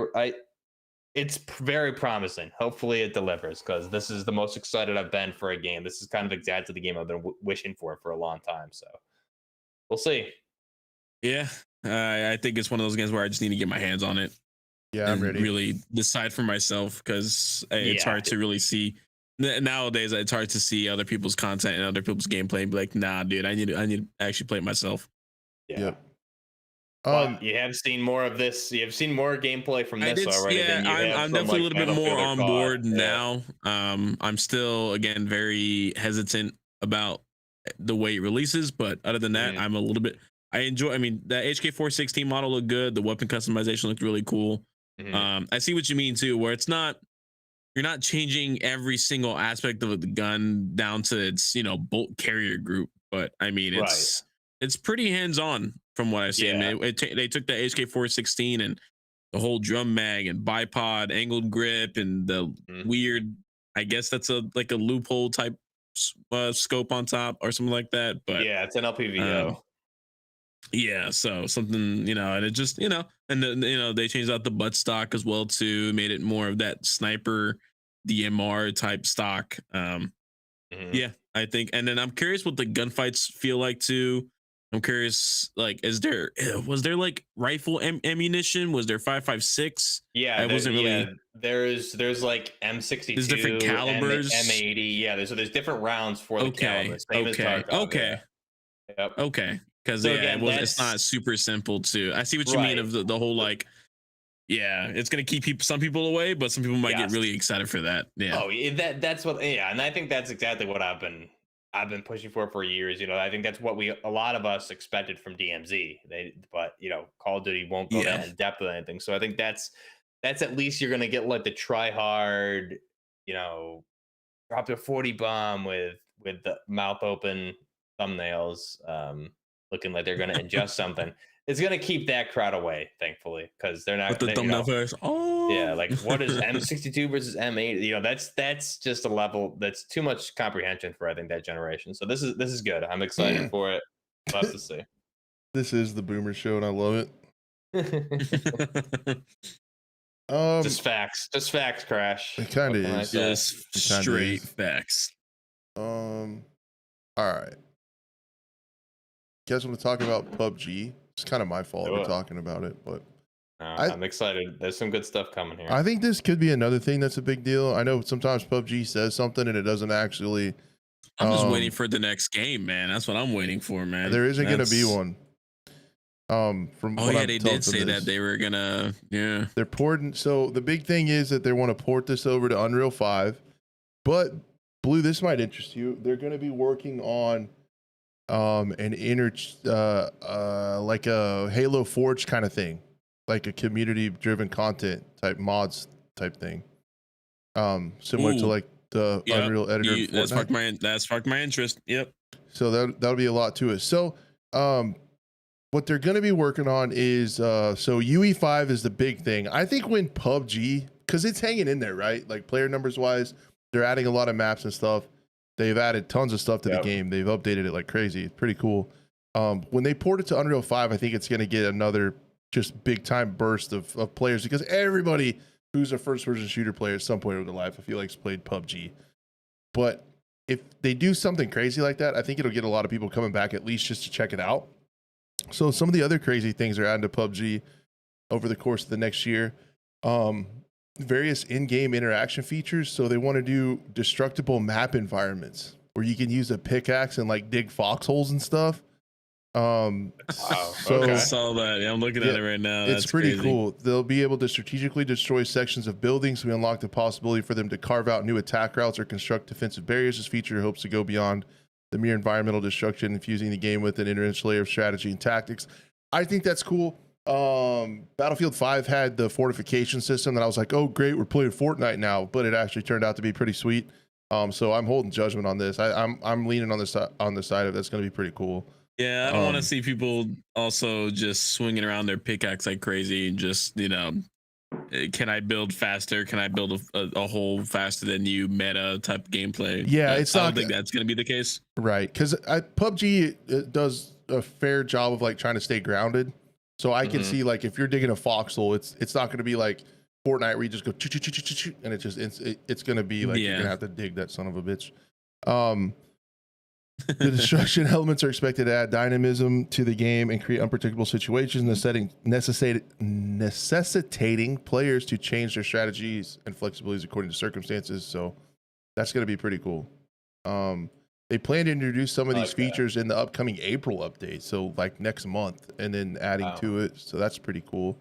it's very promising. Hopefully it delivers, because this is the most excited I've been for a game. This is kind of exactly the game I've been wishing for a long time. So we'll see. Yeah, I think it's one of those games where I just need to get my hands on it Yeah, I'm and ready. really decide for myself because it's Yeah. hard to really see nowadays. It's hard to see other people's content and other people's gameplay and be like, nah, dude, I need to actually play it myself. Yeah. Yep. But you have seen more of this. You have seen more gameplay from this already than you have I'm from definitely like a little bit more Battlefield or on COD. board Yeah. now. I'm still again very hesitant about the way it releases, but other than that, Mhm. I'm a little bit. I enjoy. I mean, the HK416 model looked good. The weapon customization looked really cool. Mhm. I see what you mean too, where it's not you're not changing every single aspect of the gun down to its bolt carrier group, but I mean Right. it's pretty hands on from what I see. I Yeah. mean, they took the HK416 and the whole drum mag and bipod angled grip and the Mhm. weird, I guess that's a like a loophole type scope on top or something like that. But Yeah, it's an um, LPVO. yeah, so something and it just and then they changed out the butt stock as well too, made it more of that sniper DMR type stock. Mhm. Yeah, I think, and then I'm curious what the gunfights feel like too. I'm curious, like, was there like rifle ammunition? Was there 5.56? Yeah, I wasn't really. there's like There's different M62, calibers. M80. Yeah, there's different rounds for the caliber, Okay, same as okay, Tarkov. Yeah. okay, Yep. okay. Because So yeah, again, it's not that's super simple to. I see what you mean right. of the whole like. Yeah, it's gonna keep some people away, but some people might get Yes. really excited for that. Yeah. Oh, that's what. Yeah, and I think that's exactly what I've been pushing for years. I think that's what a lot of us expected from DMZ. But Call of Duty won't go Yeah. that in depth with anything. So I think that's at least you're gonna get like the try hard, you know, drop a 40 bomb with the mouth open thumbnails, looking like they're gonna ingest something. It's gonna keep that crowd away, thankfully, because they're With not. the thumbnail first. Oh. Yeah, like what is M62 versus M8? That's just a level that's too much comprehension for I think that generation. So this is good. I'm excited for it. We'll have to see. This is the Boomer Show, and I love it. Just facts, Crash. It kind What of can I is. say? Just It kinda straight is. facts. All right. You guys want to talk about PUBG? It's kind of my fault Do we're it. talking about it, but I'm excited. There's some good stuff coming here. I think this could be another thing that's a big deal. I know sometimes PUBG says something and it doesn't actually. I'm just waiting for the next game, man. That's what I'm waiting for, man. There isn't going to be one. From oh what yeah, I'm they told did from say this. that they were gonna. Yeah, They're porting. So the big thing is that they want to port this over to Unreal 5. But Blue, this might interest you. They're going to be working on an like a Halo Forge kind of thing, like a community driven content type mods type thing. Similar to Ooh. like the Unreal Editor. in That Fortnite. sparked my interest. Yep. So that'll be a lot to it. So what they're going to be working on is so UE5 is the big thing. I think when PUBG, because it's hanging in there, right? Like player numbers wise, they're adding a lot of maps and stuff. They've added tons of stuff to the game. They've updated it like crazy. It's pretty cool. When they port it to Unreal 5, I think it's going to get another just big time burst of players, because everybody who's a first person shooter player at some point in their life, I feel like, has played PUBG. But if they do something crazy like that, I think it'll get a lot of people coming back at least just to check it out. So some of the other crazy things are adding to PUBG over the course of the next year. Various in-game interaction features. So they want to do destructible map environments where you can use a pickaxe and like dig foxholes and stuff. Wow. So Okay. I saw that. Yeah, I'm looking at it right now. it's That's pretty crazy. cool. They'll be able to strategically destroy sections of buildings. We unlock the possibility for them to carve out new attack routes or construct defensive barriers. This feature hopes to go beyond the mere environmental destruction, infusing the game with an enriched layer of strategy and tactics. I think that's cool. Battlefield 5 had the fortification system that I was like, oh great, we're playing Fortnite now, but it actually turned out to be pretty sweet. So I'm holding judgment on this. I'm leaning on the side of that's going to be pretty cool. Yeah, I don't want to see people also just swinging around their pickaxe like crazy and just, can I build faster? Can I build a hole faster than you? Meta type gameplay. Yeah, I it's not. don't think that's going to be the case. Right, because PUBG does a fair job of like trying to stay grounded. So I can see like if you're digging a foxhole, it's not going to be like Fortnite where you just go and it's going to be like you're going to have to dig that son of a bitch. The destruction elements are expected to add dynamism to the game and create unpredictable situations, necessitating players to change their strategies and flexibilities according to circumstances. So that's going to be pretty cool. They plan to introduce some of these features in the upcoming April update, so like next month, and then adding to it. So that's pretty cool.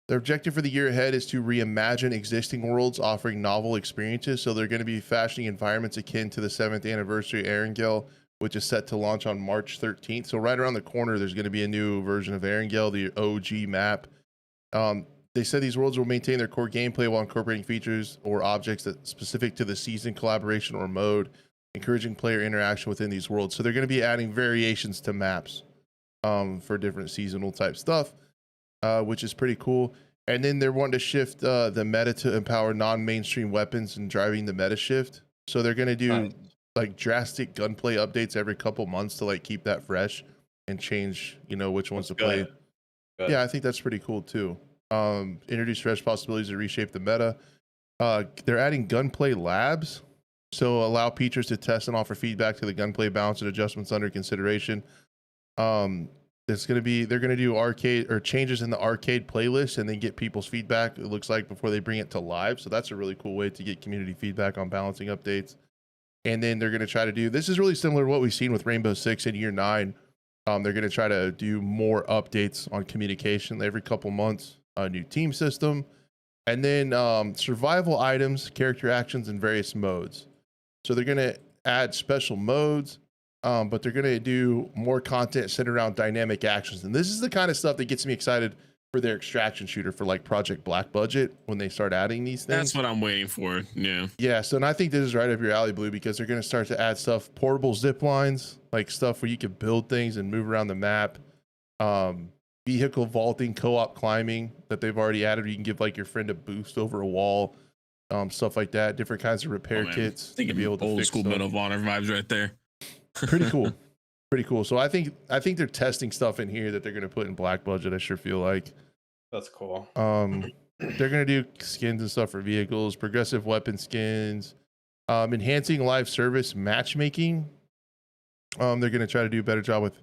Their objective for the year ahead is to reimagine existing worlds, offering novel experiences. So they're going to be fashioning environments akin to the 7th anniversary Erangel, which is set to launch on March 13th. So right around the corner, there's going to be a new version of Erangel, the OG map. They said these worlds will maintain their core gameplay while incorporating features or objects that specific to the season, collaboration, or mode, encouraging player interaction within these worlds. So they're going to be adding variations to maps for different seasonal type stuff. Which is pretty cool. And then they're wanting to shift the meta to empower non-mainstream weapons and driving the meta shift. So they're going to do like drastic gunplay updates every couple months to like keep that fresh and change, you know, which ones to play. Good. Yeah, I think that's pretty cool too. Introduce fresh possibilities to reshape the meta. They're adding gunplay labs. So allow features to test and offer feedback to the gunplay balance and adjustments under consideration. They're going to do arcade or changes in the arcade playlist and then get people's feedback, it looks like, before they bring it to live. So that's a really cool way to get community feedback on balancing updates. And then they're going to try to do, this is really similar to what we've seen with Rainbow Six in year 9. They're going to try to do more updates on communication every couple months, a new team system, and then survival items, character actions, and various modes. So they're going to add special modes. But they're going to do more content centered around dynamic actions. And this is the kind of stuff that gets me excited for their extraction shooter for like Project Black Budget when they start adding these things. That's what I'm waiting for. Yeah. Yeah. So, and I think this is right up your alley, Blue, because they're going to start to add stuff, portable zip lines, like stuff where you can build things and move around the map. Vehicle vaulting, co-op climbing that they've already added. You can give like your friend a boost over a wall, stuff like that. Different kinds of repair kits to be able to old fix school stuff. Medal of Honor vibes right there. Pretty cool. So I think they're testing stuff in here that they're going to put in Black Budget. I sure feel like that's cool. They're going to do skins and stuff for vehicles, progressive weapon skins, enhancing live service matchmaking. They're going to try to do a better job with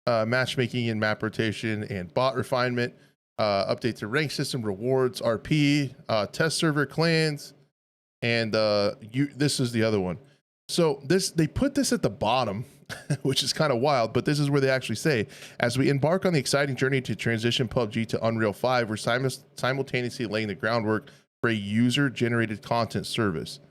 matchmaking and map rotation and bot refinement, update to rank system rewards, RP, test server clans, and this is the other one. So they put this at the bottom, which is kind of wild, but this is where they actually say, as we embark on the exciting journey to transition PUBG to Unreal 5, we're simultaneously laying the groundwork for a user-generated content service.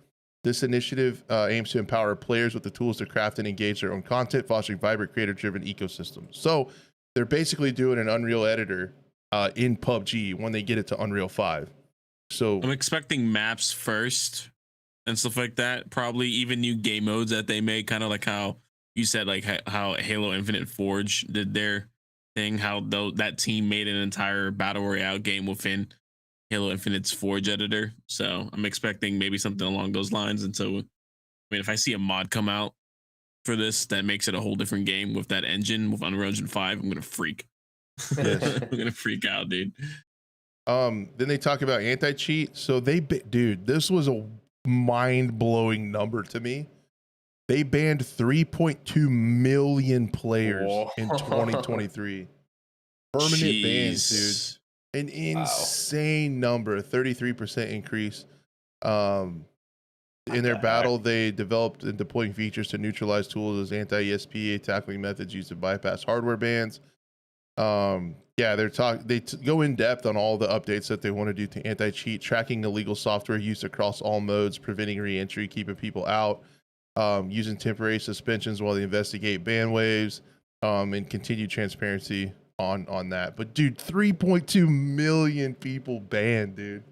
This initiative aims to empower players with the tools to craft and engage their own content, fostering vibrant, creator-driven ecosystems. So they're basically doing an Unreal editor in PUBG when they get it to Unreal 5. So I'm expecting maps first and stuff like that. Probably even new game modes that they make, kind of like how you said, like how Halo Infinite Forge did their thing, how that team made an entire battle royale game within Halo Infinite's Forge editor. So I'm expecting maybe something along those lines. And so, I mean, if I see a mod come out for this that makes it a whole different game with that engine, with Unreal Engine 5, I'm gonna freak. Yes. I'm gonna freak out, dude. Then they talk about anti-cheat. So dude, this was a mind-blowing number to me. They banned 3.2 million players in 2023. Permanent bans, dude. An insane number, 33% increase. In their battle, they developed and deploying features to neutralize tools as anti-ESPA tackling methods used to bypass hardware bans. Yeah, they go in depth on all the updates that they want to do to anti-cheat, tracking illegal software used across all modes, preventing re-entry, keeping people out, using temporary suspensions while they investigate ban waves, and continued transparency on that. But dude, 3.2 million people banned, dude.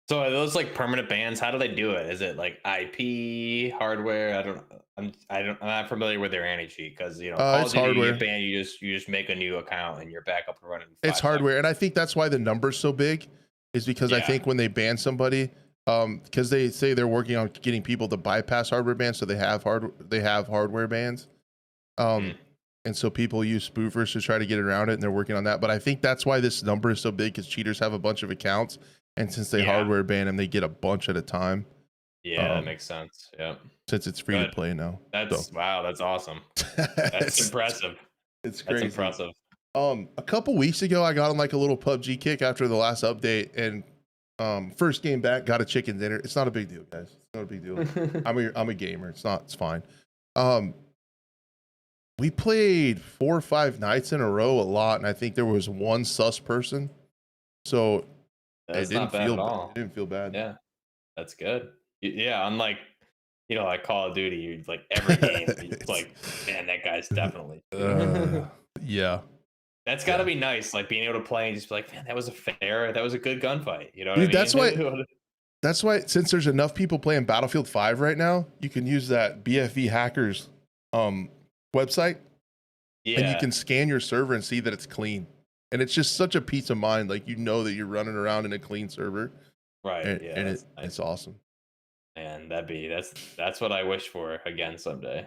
So are those like permanent bans? How do they do it? Is it like IP hardware? I'm not familiar with their anti-cheat because it's hardware. You get banned, you just make a new account and you're back up and running. It's hardware, and I think that's why the number's so big, is because I think when they ban somebody, because they say they're working on getting people to bypass hardware bans, so they have hardware bans, and so people use spoofers to try to get around it, and they're working on that. But I think that's why this number is so big, because cheaters have a bunch of accounts. And since they hardware ban them, they get a bunch at a time. Yeah, that makes sense. Yep. Since it's free to Good. play now. That's wow. That's awesome. That's impressive. It's That's crazy. impressive. A couple weeks ago, I got on like a little PUBG kick after the last update, and first game back, got a chicken dinner. It's not a big deal, guys. It's not a big deal. I'm a gamer. It's fine. We played 4 or 5 nights in a row a lot, and I think there was one sus person, so That's it didn't not bad feel at all. It didn't feel bad. Yeah, that's good. Yeah, unlike like Call of Duty, you like every game, it's like, man, that guy's definitely. Yeah. That's got to be nice, like being able to play and just be like, man, that was a good gunfight. You know what Dude, I mean? that's why since there's enough people playing Battlefield 5 right now, you can use that BFV hackers website, and you can scan your server and see that it's clean. And it's just such a peace of mind, like that you're running around in a clean server. Right. And, yeah. and it's awesome. And that's what I wish for again someday.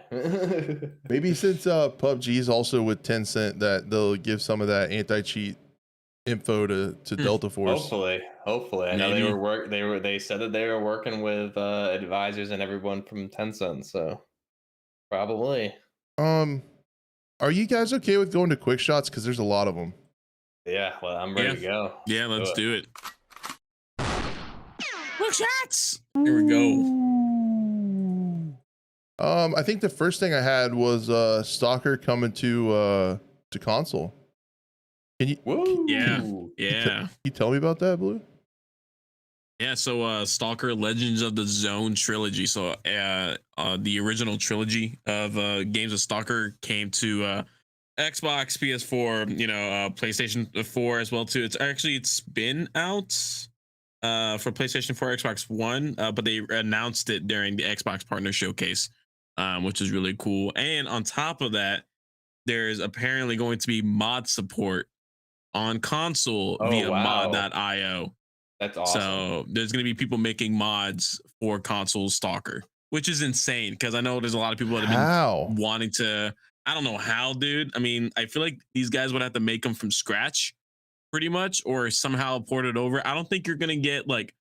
Maybe since PUBG is also with Tencent, that they'll give some of that anti-cheat info to Delta Force. Hopefully. I know they said that they were working with advisors and everyone from Tencent, so probably. Are you guys okay with going to quick shots? Because there's a lot of them. Yeah, well, I'm ready to go. Yeah, let's do it. Quick shots. Here we go. I think the first thing I had was Stalker coming to console. Can you? Woo. Yeah. Can you tell me about that, Blue? Yeah, so Stalker Legends of the Zone trilogy. So the original trilogy of games of Stalker came to Xbox, PS4, PlayStation 4 as well too. It's been out for PlayStation 4, Xbox One, but they announced it during the Xbox Partner Showcase, which is really cool. And on top of that, there's apparently going to be mod support on console via mod.io. That's awesome. So there's going to be people making mods for console Stalker, which is insane because I know there's a lot of people that have been wanting to. I don't know how, dude. I mean, I feel like these guys would have to make them from scratch pretty much or somehow port it over. I don't think you're going to get like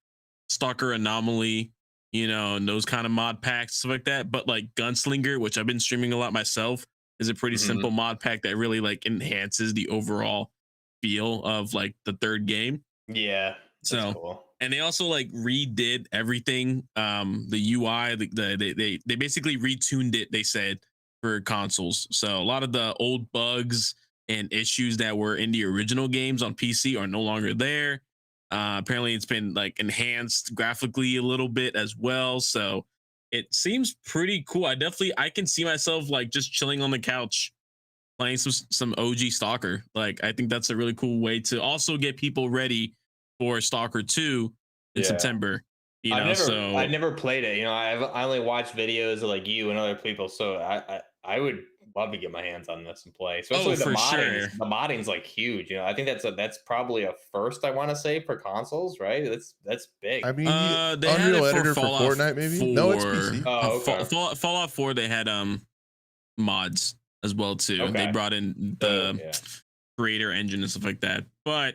Stalker Anomaly, and those kind of mod packs, stuff like that. But like Gunslinger, which I've been streaming a lot myself, is a pretty simple mod pack that really like enhances the overall feel of like the third game. Yeah. So cool. And they also like redid everything. The UI, they basically retuned it, they said, for consoles. So a lot of the old bugs and issues that were in the original games on PC are no longer there. Apparently it's been like enhanced graphically a little bit as well. So it seems pretty cool. I can see myself like just chilling on the couch playing some OG Stalker. Like I think that's a really cool way to also get people ready for Stalker 2 in September. I've never played it. I only watched videos of like you and other people. So I would love to get my hands on this and play. Especially the modding. Sure. The modding's like huge. I think that's probably a first, I want to say, for consoles, right? That's big. I mean, they Unreal had it Editor for for Fallout Fortnite, maybe. 4. No, it's PC. Oh, okay. Fallout 4, they had mods as well too. Okay. They brought in the creator engine and stuff like that. But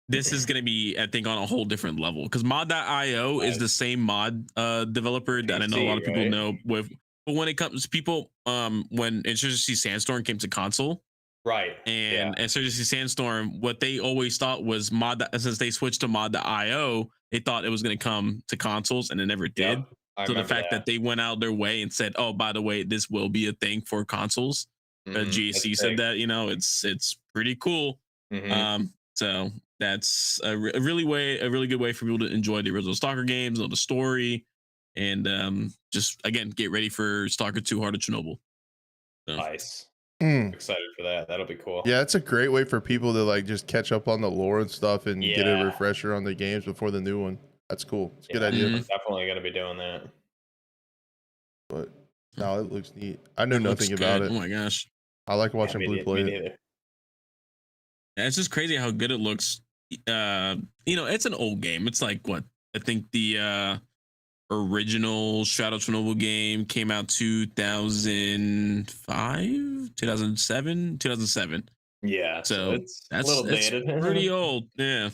this is going to be, I think, on a whole different level because mod.io is the same mod developer that I know a lot of people know with. But when it comes to people, when Insurgency Sandstorm came to console, right, and Insurgency Sandstorm, what they always thought was since they switched to mod.io, they thought it was going to come to consoles, and it never did. So the fact that they went out their way and said, "Oh, by the way, this will be a thing for consoles," GSC said that, it's pretty cool. So that's a really good way for people to enjoy the original Stalker games, know the story, and just again get ready for Stalker 2: Heart of Chernobyl. So. Nice. I'm excited for that. That'll be cool. Yeah, it's a great way for people to like just catch up on the lore and stuff and get a refresher on the games before the new one. That's cool. It's a good idea. I'm definitely gonna be doing that. But no, it looks neat. I know nothing about it. Oh my gosh. I like watching Blue play it. Yeah, it's just crazy how good it looks. It's an old game. It's like what? I think the original Shadow Chernobyl game came out 2005, 2007. Yeah. So it's a little dated. Pretty old. Yeah.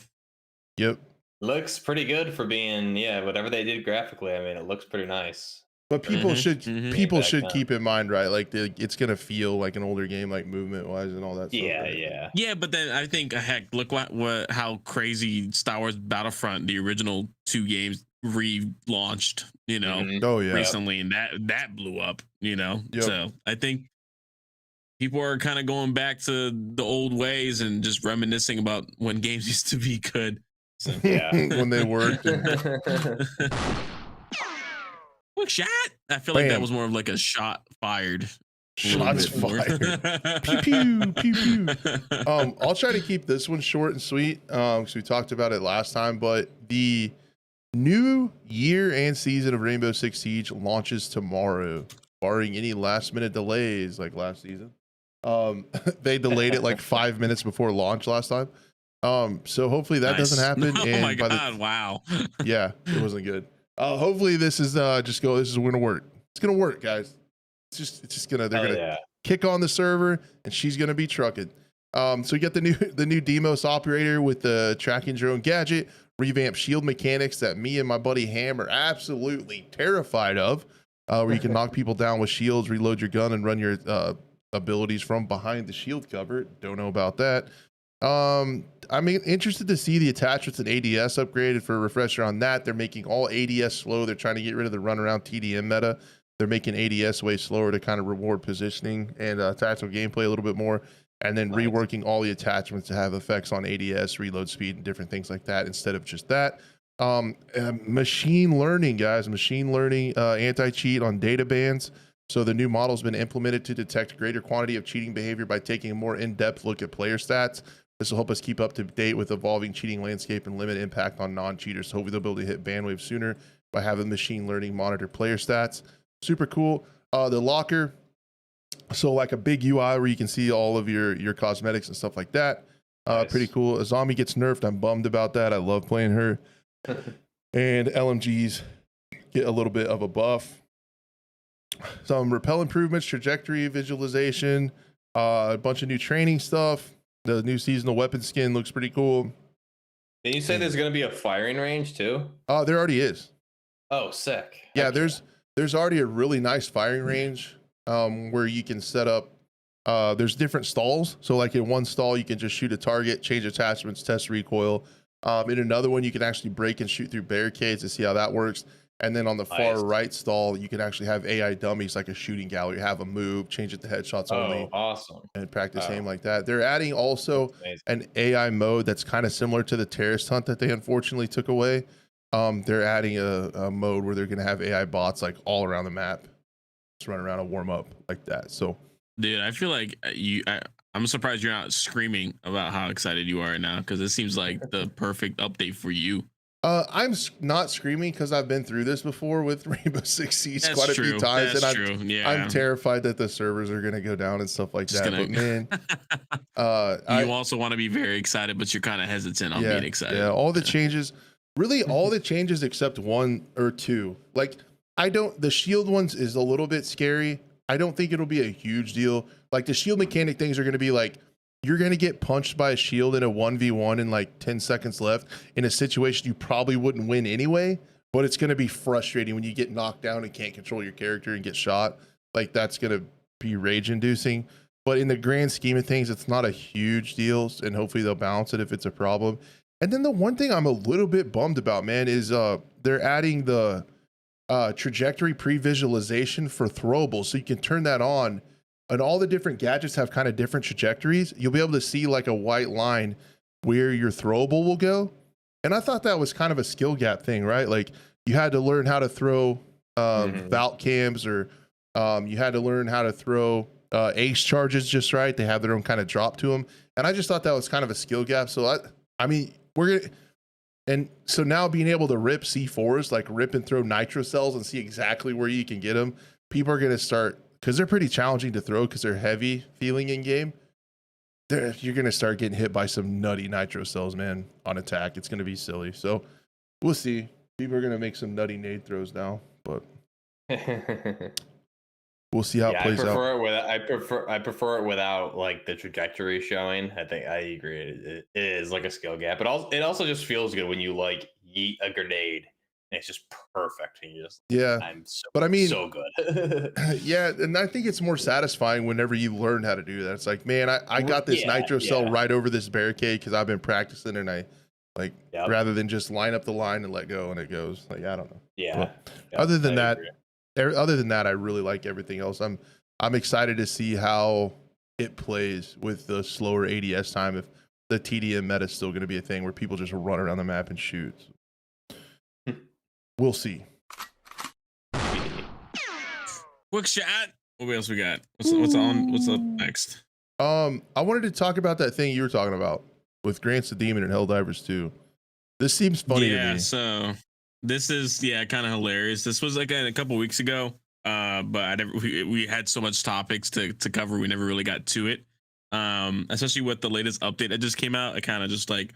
Yep. Looks pretty good for being, yeah, whatever they did graphically. I mean, it looks pretty nice. But people should Being back then. keep in mind, right? Like it's gonna feel like an older game, like movement wise and all that stuff. Yeah, Right? yeah. Yeah, but then I think heck, look what how crazy Star Wars Battlefront, the original 2 games, relaunched, Mhm. Oh yeah. recently, and that blew up, Yep. So I think people are kind of going back to the old ways and just reminiscing about when games used to be good. So Yeah. When they worked. quick shot. I feel like that Bam. was more of like a shot fired. a little Shots bit more. fired. Pew pew pew pew. I'll try to keep this one short and sweet because we talked about it last time. But the new year and season of Rainbow Six Siege launches tomorrow, barring any last minute delays like last season. They delayed it like 5 minutes before launch last time. So hopefully that doesn't happen. Oh and my by god! Wow. yeah, it wasn't good. Hopefully this is this is gonna work. It's gonna work, guys. It's just gonna they're kick on the server and she's gonna be trucking. So you get the new Demos operator with the tracking drone gadget, revamped shield mechanics that me and my buddy Ham are absolutely terrified of. Where you can knock people down with shields, reload your gun, and run your abilities from behind the shield cover. Don't know about that. I'm interested to see the attachments and ADS upgraded. For a refresher on that, they're making all ADS slow. They're trying to get rid of the runaround TDM meta. They're making ADS way slower to kind of reward positioning and tactical gameplay a little bit more, and then reworking all the attachments to have effects on ADS, reload speed, and different things like that instead of just that. Machine learning, guys, anti-cheat on data bans. So the new model's been implemented to detect greater quantity of cheating behavior by taking a more in-depth look at player stats. This will help us keep up to date with evolving cheating landscape and limit impact on non-cheaters. Hopefully they'll be able to hit ban waves sooner by having machine learning monitor player stats. Super cool. The locker, so like a big UI where you can see all of your cosmetics and stuff like that. Nice. Pretty cool. A zombie gets nerfed. I'm bummed about that. I love playing her. And LMGs get a little bit of a buff. Some repel improvements, trajectory visualization, a bunch of new training stuff. The new seasonal weapon skin looks pretty cool. Did you say there's going to be a firing range too? There already is. Oh, sick. Yeah, there's already a really nice firing range where you can set up. There's different stalls. So like in one stall, you can just shoot a target, change attachments, test recoil. In another one, you can actually break and shoot through barricades to see how that works. And then on the far right stall, you can actually have AI dummies like a shooting gallery, have them move, change it to headshots only. Oh, awesome. And practice aim like that. They're adding also an AI mode that's kind of similar to the terrorist hunt that they unfortunately took away. They're adding a mode where they're going to have AI bots like all around the map, just run around and warm up like that. So, dude, I feel like I'm surprised you're not screaming about how excited you are right now, because it seems like the perfect update for you. I'm not screaming because I've been through this before with Rainbow Six Siege quite a few times, That's and true. Yeah. I'm terrified that the servers are going to go down and stuff like that. But man, you also want to be very excited, but you're kind of hesitant on being excited. Yeah, all the changes, really all the changes except one or two. Like the shield ones is a little bit scary. I don't think it'll be a huge deal. Like the shield mechanic things are going to be like, you're going to get punched by a shield in a 1v1 in like 10 seconds left in a situation you probably wouldn't win anyway, but it's going to be frustrating when you get knocked down and can't control your character and get shot. Like that's going to be rage inducing, but in the grand scheme of things, it's not a huge deal, and hopefully they'll balance it if it's a problem. And then the one thing I'm a little bit bummed about, man, is they're adding the trajectory pre-visualization for throwables, so you can turn that on. And all the different gadgets have kind of different trajectories. You'll be able to see like a white line where your throwable will go. And I thought that was kind of a skill gap thing, right? Like you had to learn how to throw vault cams, or you had to learn how to throw ace charges just right. They have their own kind of drop to them. And I just thought that was kind of a skill gap. So I mean, and so now being able to rip C4s, like rip and throw nitro cells and see exactly where you can get them, people are going to start, because they're pretty challenging to throw because they're heavy feeling in game. You're going to start getting hit by some nutty nitro cells, man, on attack. It's going to be silly. So we'll see. People are going to make some nutty nade throws now, but we'll see how it Yeah, I plays out. prefer it with I prefer it without like the trajectory showing. I think I agree. It is like a skill gap, but also it also just feels good when you like yeet a grenade and it's just perfect. And you just Yeah, I'm so but I mean, so good. yeah, and I think it's more satisfying whenever you learn how to do that. It's like, man, I got this Yeah, nitro cell yeah. right over this barricade because I've been practicing, and I like Yep. rather than just line up the line and let go and it goes. Like, I don't know. Yeah. But Yep, other than I that, agree. other than that, I really like everything else. I'm excited to see how it plays with the slower ADS time. If the TDM meta is still going to be a thing where people just run around the map and shoot. We'll see. Quick shot. What else we got? What's on? What's up next? I wanted to talk about that thing you were talking about with Grants the Demon and Helldivers 2. This seems funny to me. So this is kind of hilarious. This was like a couple weeks ago, but I never we had so much topics to cover, we never really got to it. Especially with the latest update that just came out, it kind of just like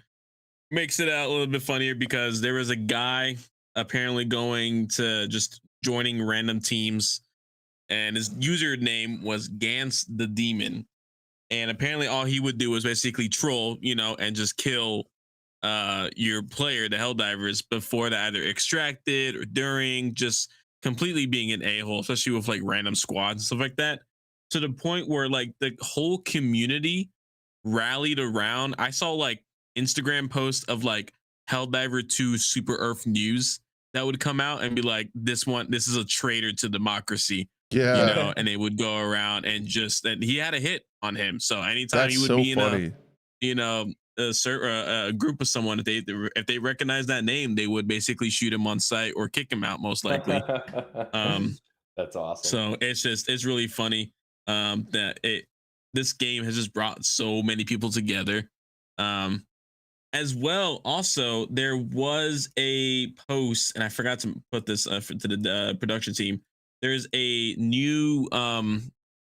makes it out a little bit funnier because there was a guy apparently going to just joining random teams, and his username was Gans the Demon. And apparently all he would do was basically troll, and just kill your player, the Helldivers, before they either extracted or during, just completely being an a-hole, especially with like random squads and stuff like that. To the point where like the whole community rallied around. I saw like Instagram posts of like Helldiver 2 Super Earth news that would come out and be like, this is a traitor to democracy. Yeah, And they would go around and he had a hit on him. So anytime that's he would so be in funny. a group of someone, if they recognize that name, they would basically shoot him on sight or kick him out, most likely. That's awesome. So it's really funny that this game has just brought so many people together. As well, also there was a post, and I forgot to put this to the production team. There's a new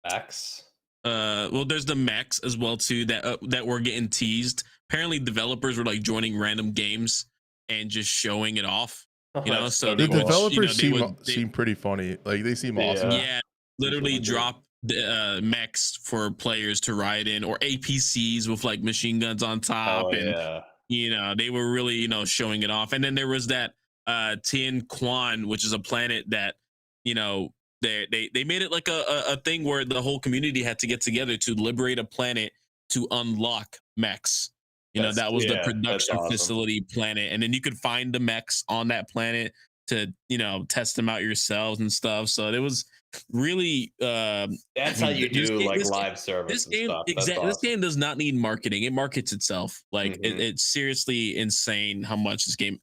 X. well, there's the mechs as well too that were getting teased. Apparently, developers were like joining random games and just showing it off. That's So The they would, developers they seem pretty funny. Like they seem awesome. yeah, literally drop the mechs for players to ride in, or APCs with like machine guns on top. Oh, And yeah. they were really showing it off. And then there was that Tien Quan, which is a planet that they made it like a thing where the whole community had to get together to liberate a planet to unlock mechs. That was the production awesome. facility planet, and then you could find the mechs on that planet to test them out yourselves and stuff. So it was really That's how you do like live service and stuff. This game does not need marketing. It markets itself. Like Mhm. it's seriously insane how much this game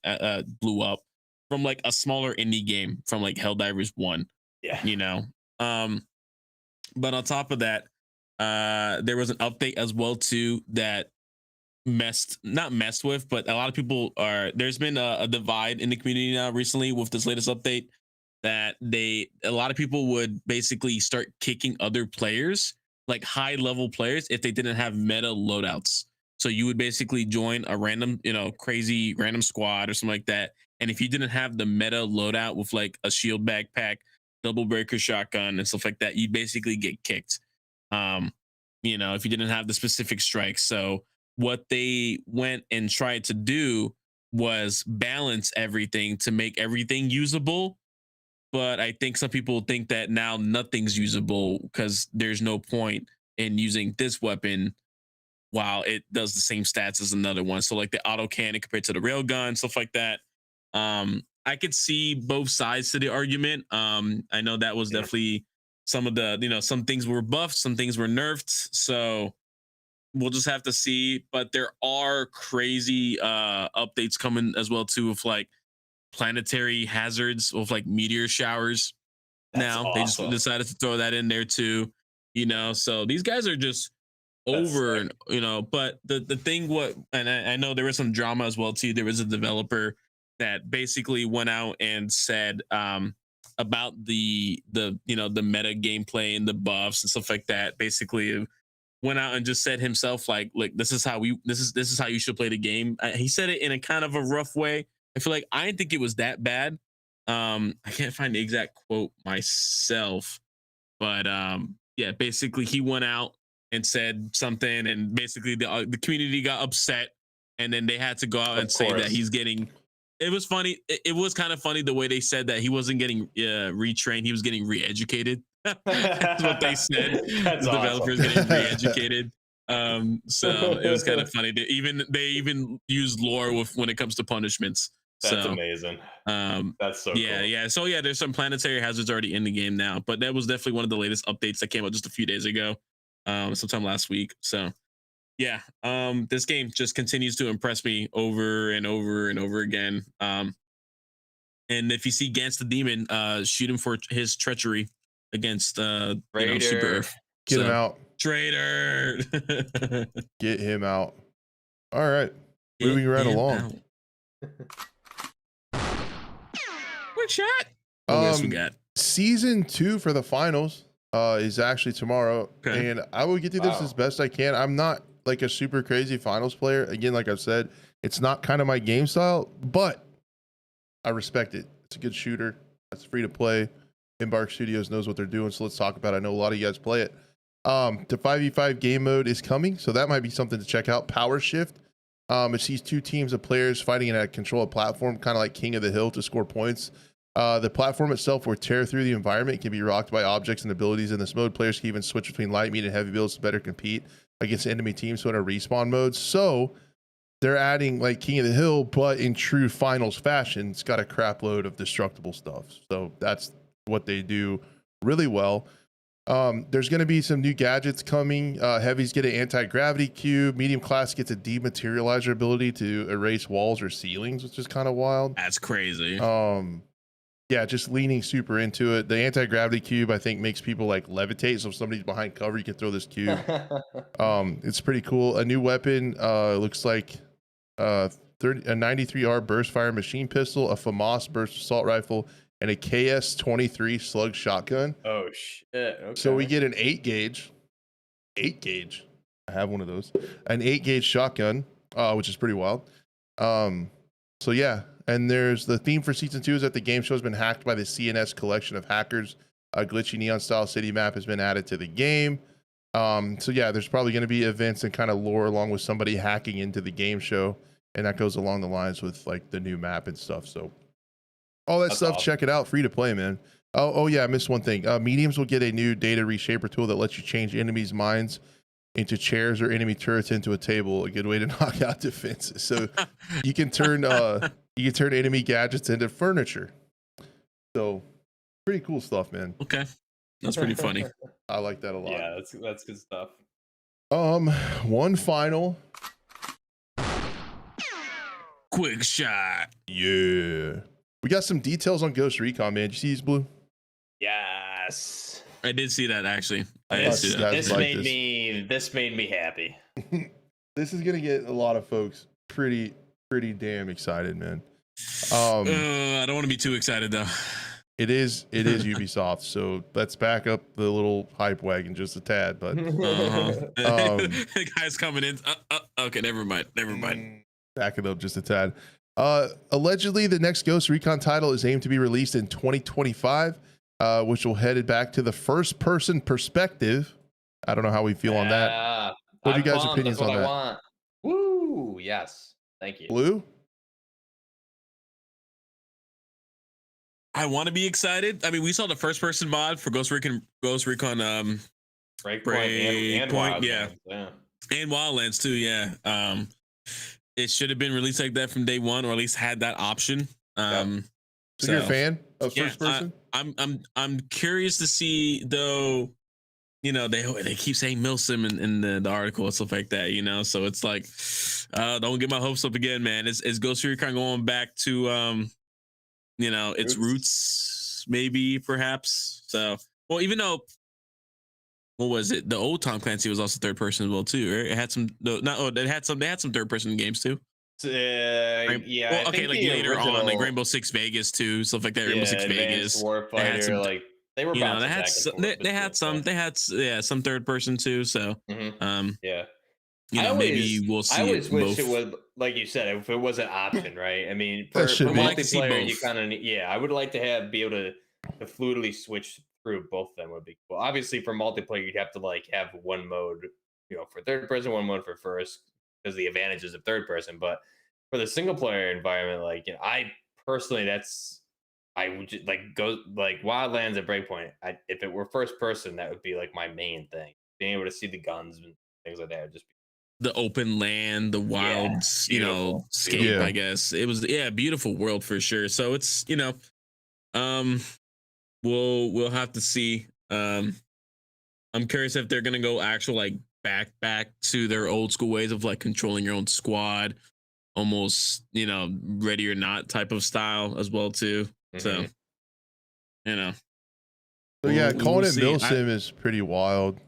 blew up from like a smaller indie game from like Helldivers 1. Yeah. But on top of that, there was an update as well too that not messed with, but a lot of people there's been a divide in the community now recently with this latest update, that a lot of people would basically start kicking other players, like high level players, if they didn't have meta loadouts. So you would basically join a random, crazy random squad or something like that. And if you didn't have the meta loadout with like a shield backpack, double breaker shotgun and stuff like that, you'd basically get kicked. If you didn't have the specific strikes. So what they went and tried to do was balance everything to make everything usable. But I think some people think that now nothing's usable because there's no point in using this weapon while it does the same stats as another one. So like the auto cannon compared to the railgun, stuff like that. I could see both sides to the argument. I know that was definitely some of the, some things were buffed, some things were nerfed. So we'll just have to see. But there are crazy updates coming as well too, with like planetary hazards, with like meteor showers. That's They just awesome. decided to throw that in there too. So these guys are just over, but the thing, and I know there was some drama as well too. There was a developer that basically went out and said about the meta gameplay and the buffs and stuff like that. Basically went out and just said himself, like, look, this is how you should play the game. He said it in a kind of a rough way. I feel like I didn't think it was that bad. I can't find the exact quote myself, But yeah, basically he went out and said something, and basically the community got upset, and then they had to go out Of and say that course. he's getting. It was funny. It was kind of funny the way they said that he wasn't getting retrained; he was getting re-educated. That's what they said. That's The developers getting awesome. re-educated. So it was kind of funny. They even use lore with when it comes to punishments. That's So amazing. That's so yeah, cool. yeah. So yeah, there's some planetary hazards already in the game now, but that was definitely one of the latest updates that came out just a few days ago, sometime last week. So yeah, this game just continues to impress me over and over and over again. And if you see Gantz the Demon, shoot him for his treachery against Super Raider. Earth. Get him out. Traitor. Get him out. All right. Get Moving right him along. Quick shot. What else we got? Season 2 for the finals is actually tomorrow. Okay. And I will get through this as best I can. I'm not like a super crazy finals player. Again, like I've said, it's not kind of my game style, but I respect it. It's a good shooter. It's free to play. Embark Studios knows what they're doing, so let's talk about it. I know a lot of you guys play it. The 5v5 game mode is coming, so that might be something to check out. Power Shift. It sees two teams of players fighting in a controlled platform, kind of like King of the Hill, to score points. The platform itself will tear through the environment. It can be rocked by objects and abilities in this mode. Players can even switch between light, medium, and heavy builds to better compete against enemy teams, so in a respawn mode. So they're adding like King of the Hill, but in true finals fashion. It's got a crap load of destructible stuff. So that's what they do really well. There's going to be some new gadgets coming. Heavies get an anti-gravity cube. Medium class gets a dematerializer ability to erase walls or ceilings, which is kind of wild. That's crazy. Yeah, just leaning super into it. The anti-gravity cube, I think, makes people like levitate. So if somebody's behind cover, you can throw this cube. It's pretty cool. A new weapon looks like a 93R burst fire machine pistol, a FAMAS burst assault rifle, and a KS-23 slug shotgun. Oh shit. Okay. So we get an 8 gauge. I have one of those. An 8 gauge shotgun, which is pretty wild. So yeah, and there's the theme for season 2 is that the game show has been hacked by the CNS collection of hackers. A glitchy neon style city map has been added to the game. So yeah, there's probably going to be events and kind of lore along with somebody hacking into the game show, and that goes along the lines with like the new map and stuff. So all that stuff, awesome. Check it out. Free to play, man. Oh yeah, I missed one thing. Mediums will get a new data reshaper tool that lets you change enemies' minds into chairs or enemy turrets into a table. A good way to knock out defenses. So you can turn enemy gadgets into furniture. So pretty cool stuff, man. Okay, that's pretty funny. I like that a lot. Yeah, that's good stuff. One final quick shot. Yeah. We got some details on Ghost Recon, man. Did you see these, Blue? Yes. I did see that, actually. This made me happy. This is gonna get a lot of folks pretty damn excited, man. I don't want to be too excited though. It is Ubisoft, so let's back up the little hype wagon just a tad. But the guy's coming in. Okay, never mind. Back it up just a tad. Allegedly, the next Ghost Recon title is aimed to be released in 2025, which will head it back to the first-person perspective. I don't know how we feel on that. What are you guys' opinions on that? I want. Woo! Yes, thank you. Blue? I want to be excited. I mean, we saw the first-person mod for Ghost Recon. Breakpoint and yeah, and Wildlands too. Yeah. It should have been released like that from day one, or at least had that option. So you're a fan of first person? I'm curious to see though. You know, they keep saying Milsim in the article and stuff like that. You know, so it's like, don't get my hopes up again, man. Is Ghost Recon going back to its roots, maybe perhaps? So, well, even though. What was it? The old Tom Clancy was also third person as well too, right? It had some. They had some third person games too. Yeah. Well, okay, like later on, like Rainbow Six Vegas too, stuff like that. Rainbow Six Vegas, Warfighter, like they were. They had some third person too. So, yeah. Maybe we'll see. I always wish both. it was like you said, if it was an option, right? I mean, for multiplayer, you kind of I would like to be able to fluidly switch improve both of them would be cool. Obviously, for multiplayer, you'd have to like have one mode, for third person, one mode for first, because the advantages of third person. But for the single player environment, like I personally, I would just like go like Wildlands at Breakpoint. If it were first person, that would be like my main thing. Being able to see the guns and things like that would just be The open land, the wilds, beautiful, scape. beautiful. I guess it was beautiful world for sure. So it's we'll have to see. I'm curious if they're gonna go actual like back to their old school ways of like controlling your own squad, almost ready or not type of style as well too. So So yeah, calling we'll it see. Milsim is pretty wild.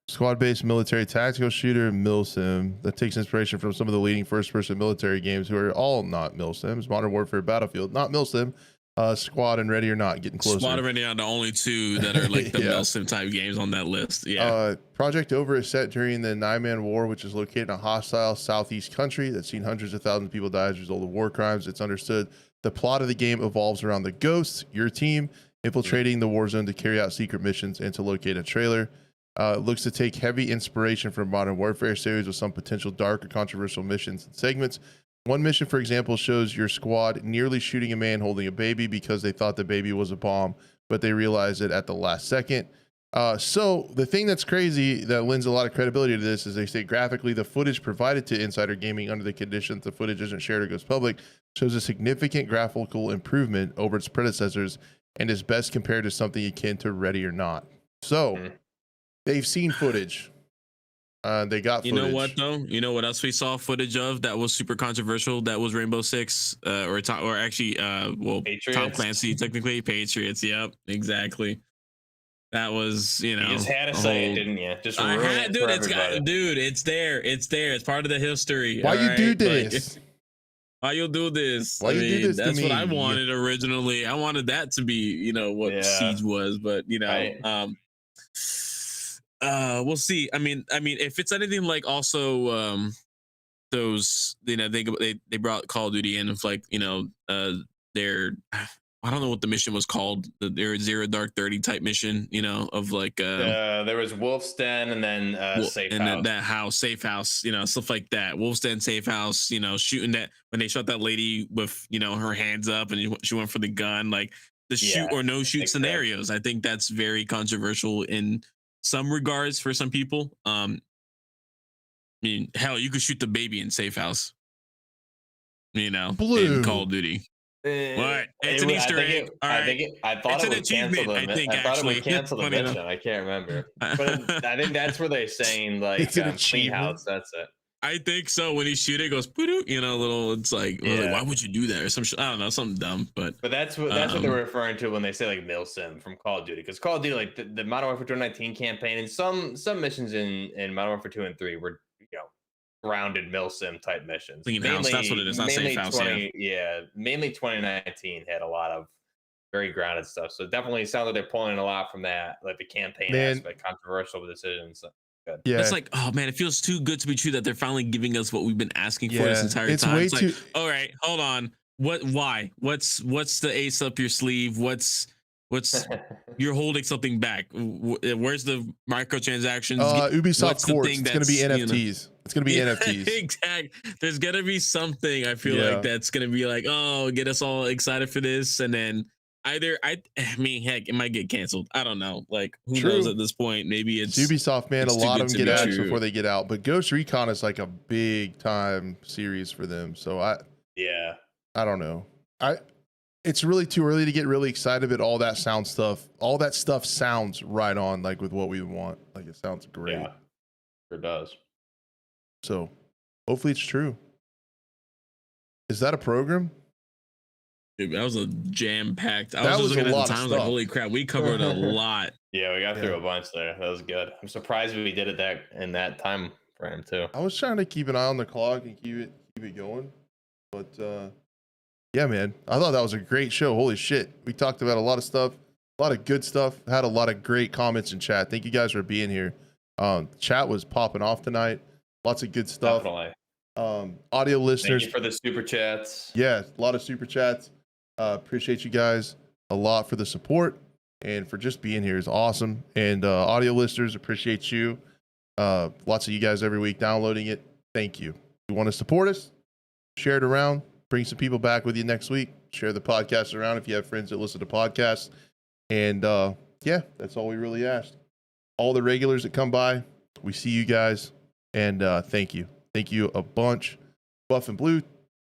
Squad-based military tactical shooter, Milsim, that takes inspiration from some of the leading first-person military games, who are all not Milsims. Modern Warfare, Battlefield, not Milsim. Squad and Ready or Not, getting closer. Squad and Ready are the only two that are like the Yeah. Milsim type games on that list. Yeah. Project Over is set during the Nine-Man War, which is located in a hostile southeast country that's seen hundreds of thousands of people die as a result of war crimes. It's understood the plot of the game evolves around the Ghosts, your team, infiltrating the war zone to carry out secret missions and to locate a trailer. Looks to take heavy inspiration from Modern Warfare series with some potential dark or controversial missions and segments. One mission, for example, shows your squad nearly shooting a man holding a baby because they thought the baby was a bomb, but they realized it at the last second. So the thing that's crazy that lends a lot of credibility to this is they say graphically the footage provided to Insider Gaming under the conditions the footage isn't shared or goes public shows a significant graphical improvement over its predecessors and is best compared to something akin to Ready or Not. So they've seen footage. They got footage. You know what though? You know what else we saw footage of that was super controversial? That was Rainbow Six, or actually, Patriots? Tom Clancy, technically Patriots. Yep, exactly. That was, You just had to say it, didn't you? Just ruin it for everybody. It's there. It's part of the history. Why you do this? Why you do this? Why you do this to That's me? what I wanted originally. I wanted that to be, what Siege was, but we'll see. I mean, if it's anything like also those, they brought Call of Duty in of like, their, I don't know what the mission was called, their Zero Dark 30 type mission, of like there was Wolf's Den and then Safe House. Then that house, Safe House, stuff like that. Wolf's Den, Safe House, shooting that when they shot that lady with her hands up and she went for the gun, like the shoot or no shoot scenarios. I think that's very controversial in some regards for some people. I mean, hell, you could shoot the baby in Safe House, Blue. in Call of Duty. All right, it's an Easter egg. All right, I thought it would cancel the mission. I thought it would cancel the mission. I can't remember, but I think that's where they're saying like It's an clean achievement. house. That's it. I think so. When he shoot it, goes little. It's like, why would you do that or some? I don't know, something dumb. But that's what they're referring to when they say like Milsim from Call of Duty, because Call of Duty, like the Modern Warfare 2019 campaign and some missions in Modern Warfare 2 and 3 were grounded Milsim type missions. Clean house, that's what it is. Not Safe House. Mainly 2019 had a lot of very grounded stuff. So it definitely sounds like they're pulling a lot from that, like the campaign aspect, controversial decisions. Good. Yeah, it's like, oh man, it feels too good to be true that they're finally giving us what we've been asking for this entire it's time. way It's like, too. all right, hold on. Why? What's the ace up your sleeve? What's you're holding something back? Where's the microtransactions? Ubisoft Quartz. It's going to be that's, NFTs. It's going to be NFTs. Exactly. There's gonna be something. I feel like that's gonna be like, oh, get us all excited for this, and then either I mean, heck, it might get canceled. I don't know. Like, who knows at this point? Maybe it's Ubisoft, man. A lot of them get ads true. before they get out, but Ghost Recon is like a big time series for them. So I don't know. It's really too early to get really excited, but all that stuff sounds right on, like with what we want. Like, it sounds great. Yeah, it does. So hopefully it's true. Is that a program? Dude, that was a jam-packed. I That was just was a looking at lot the of time, like, stuff. holy crap, we covered a lot. Yeah, we got through a bunch there. That was good. I'm surprised we did it in that time frame too. I was trying to keep an eye on the clock and keep it going, but yeah, man, I thought that was a great show. Holy shit, we talked about a lot of stuff, a lot of good stuff. Had a lot of great comments in chat. Thank you guys for being here. Chat was popping off tonight. Lots of good stuff. Definitely. Audio listeners, thank you for the super chats. Yeah, a lot of super chats. Appreciate you guys a lot for the support. and for just being here is awesome. And audio listeners, appreciate you. Lots of you guys every week downloading it. Thank you. If you want to support us, share it around. Bring some people back with you next week. Share the podcast around if you have friends that listen to podcasts. And yeah, that's all we really asked. All the regulars that come by, we see you guys. And thank you. Thank you a bunch. Buff and Blue,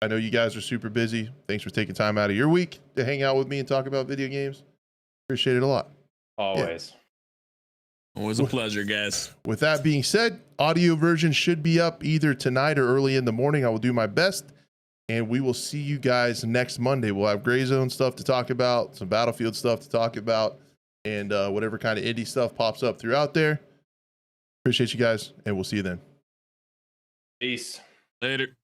I know you guys are super busy. Thanks for taking time out of your week to hang out with me and talk about video games. Appreciate it a lot. Always. Yeah. Always a pleasure, guys. With that being said, audio version should be up either tonight or early in the morning. I will do my best. And we will see you guys next Monday. We'll have Gray Zone stuff to talk about, some Battlefield stuff to talk about, and whatever kind of indie stuff pops up throughout there. Appreciate you guys, and we'll see you then. Peace. Later.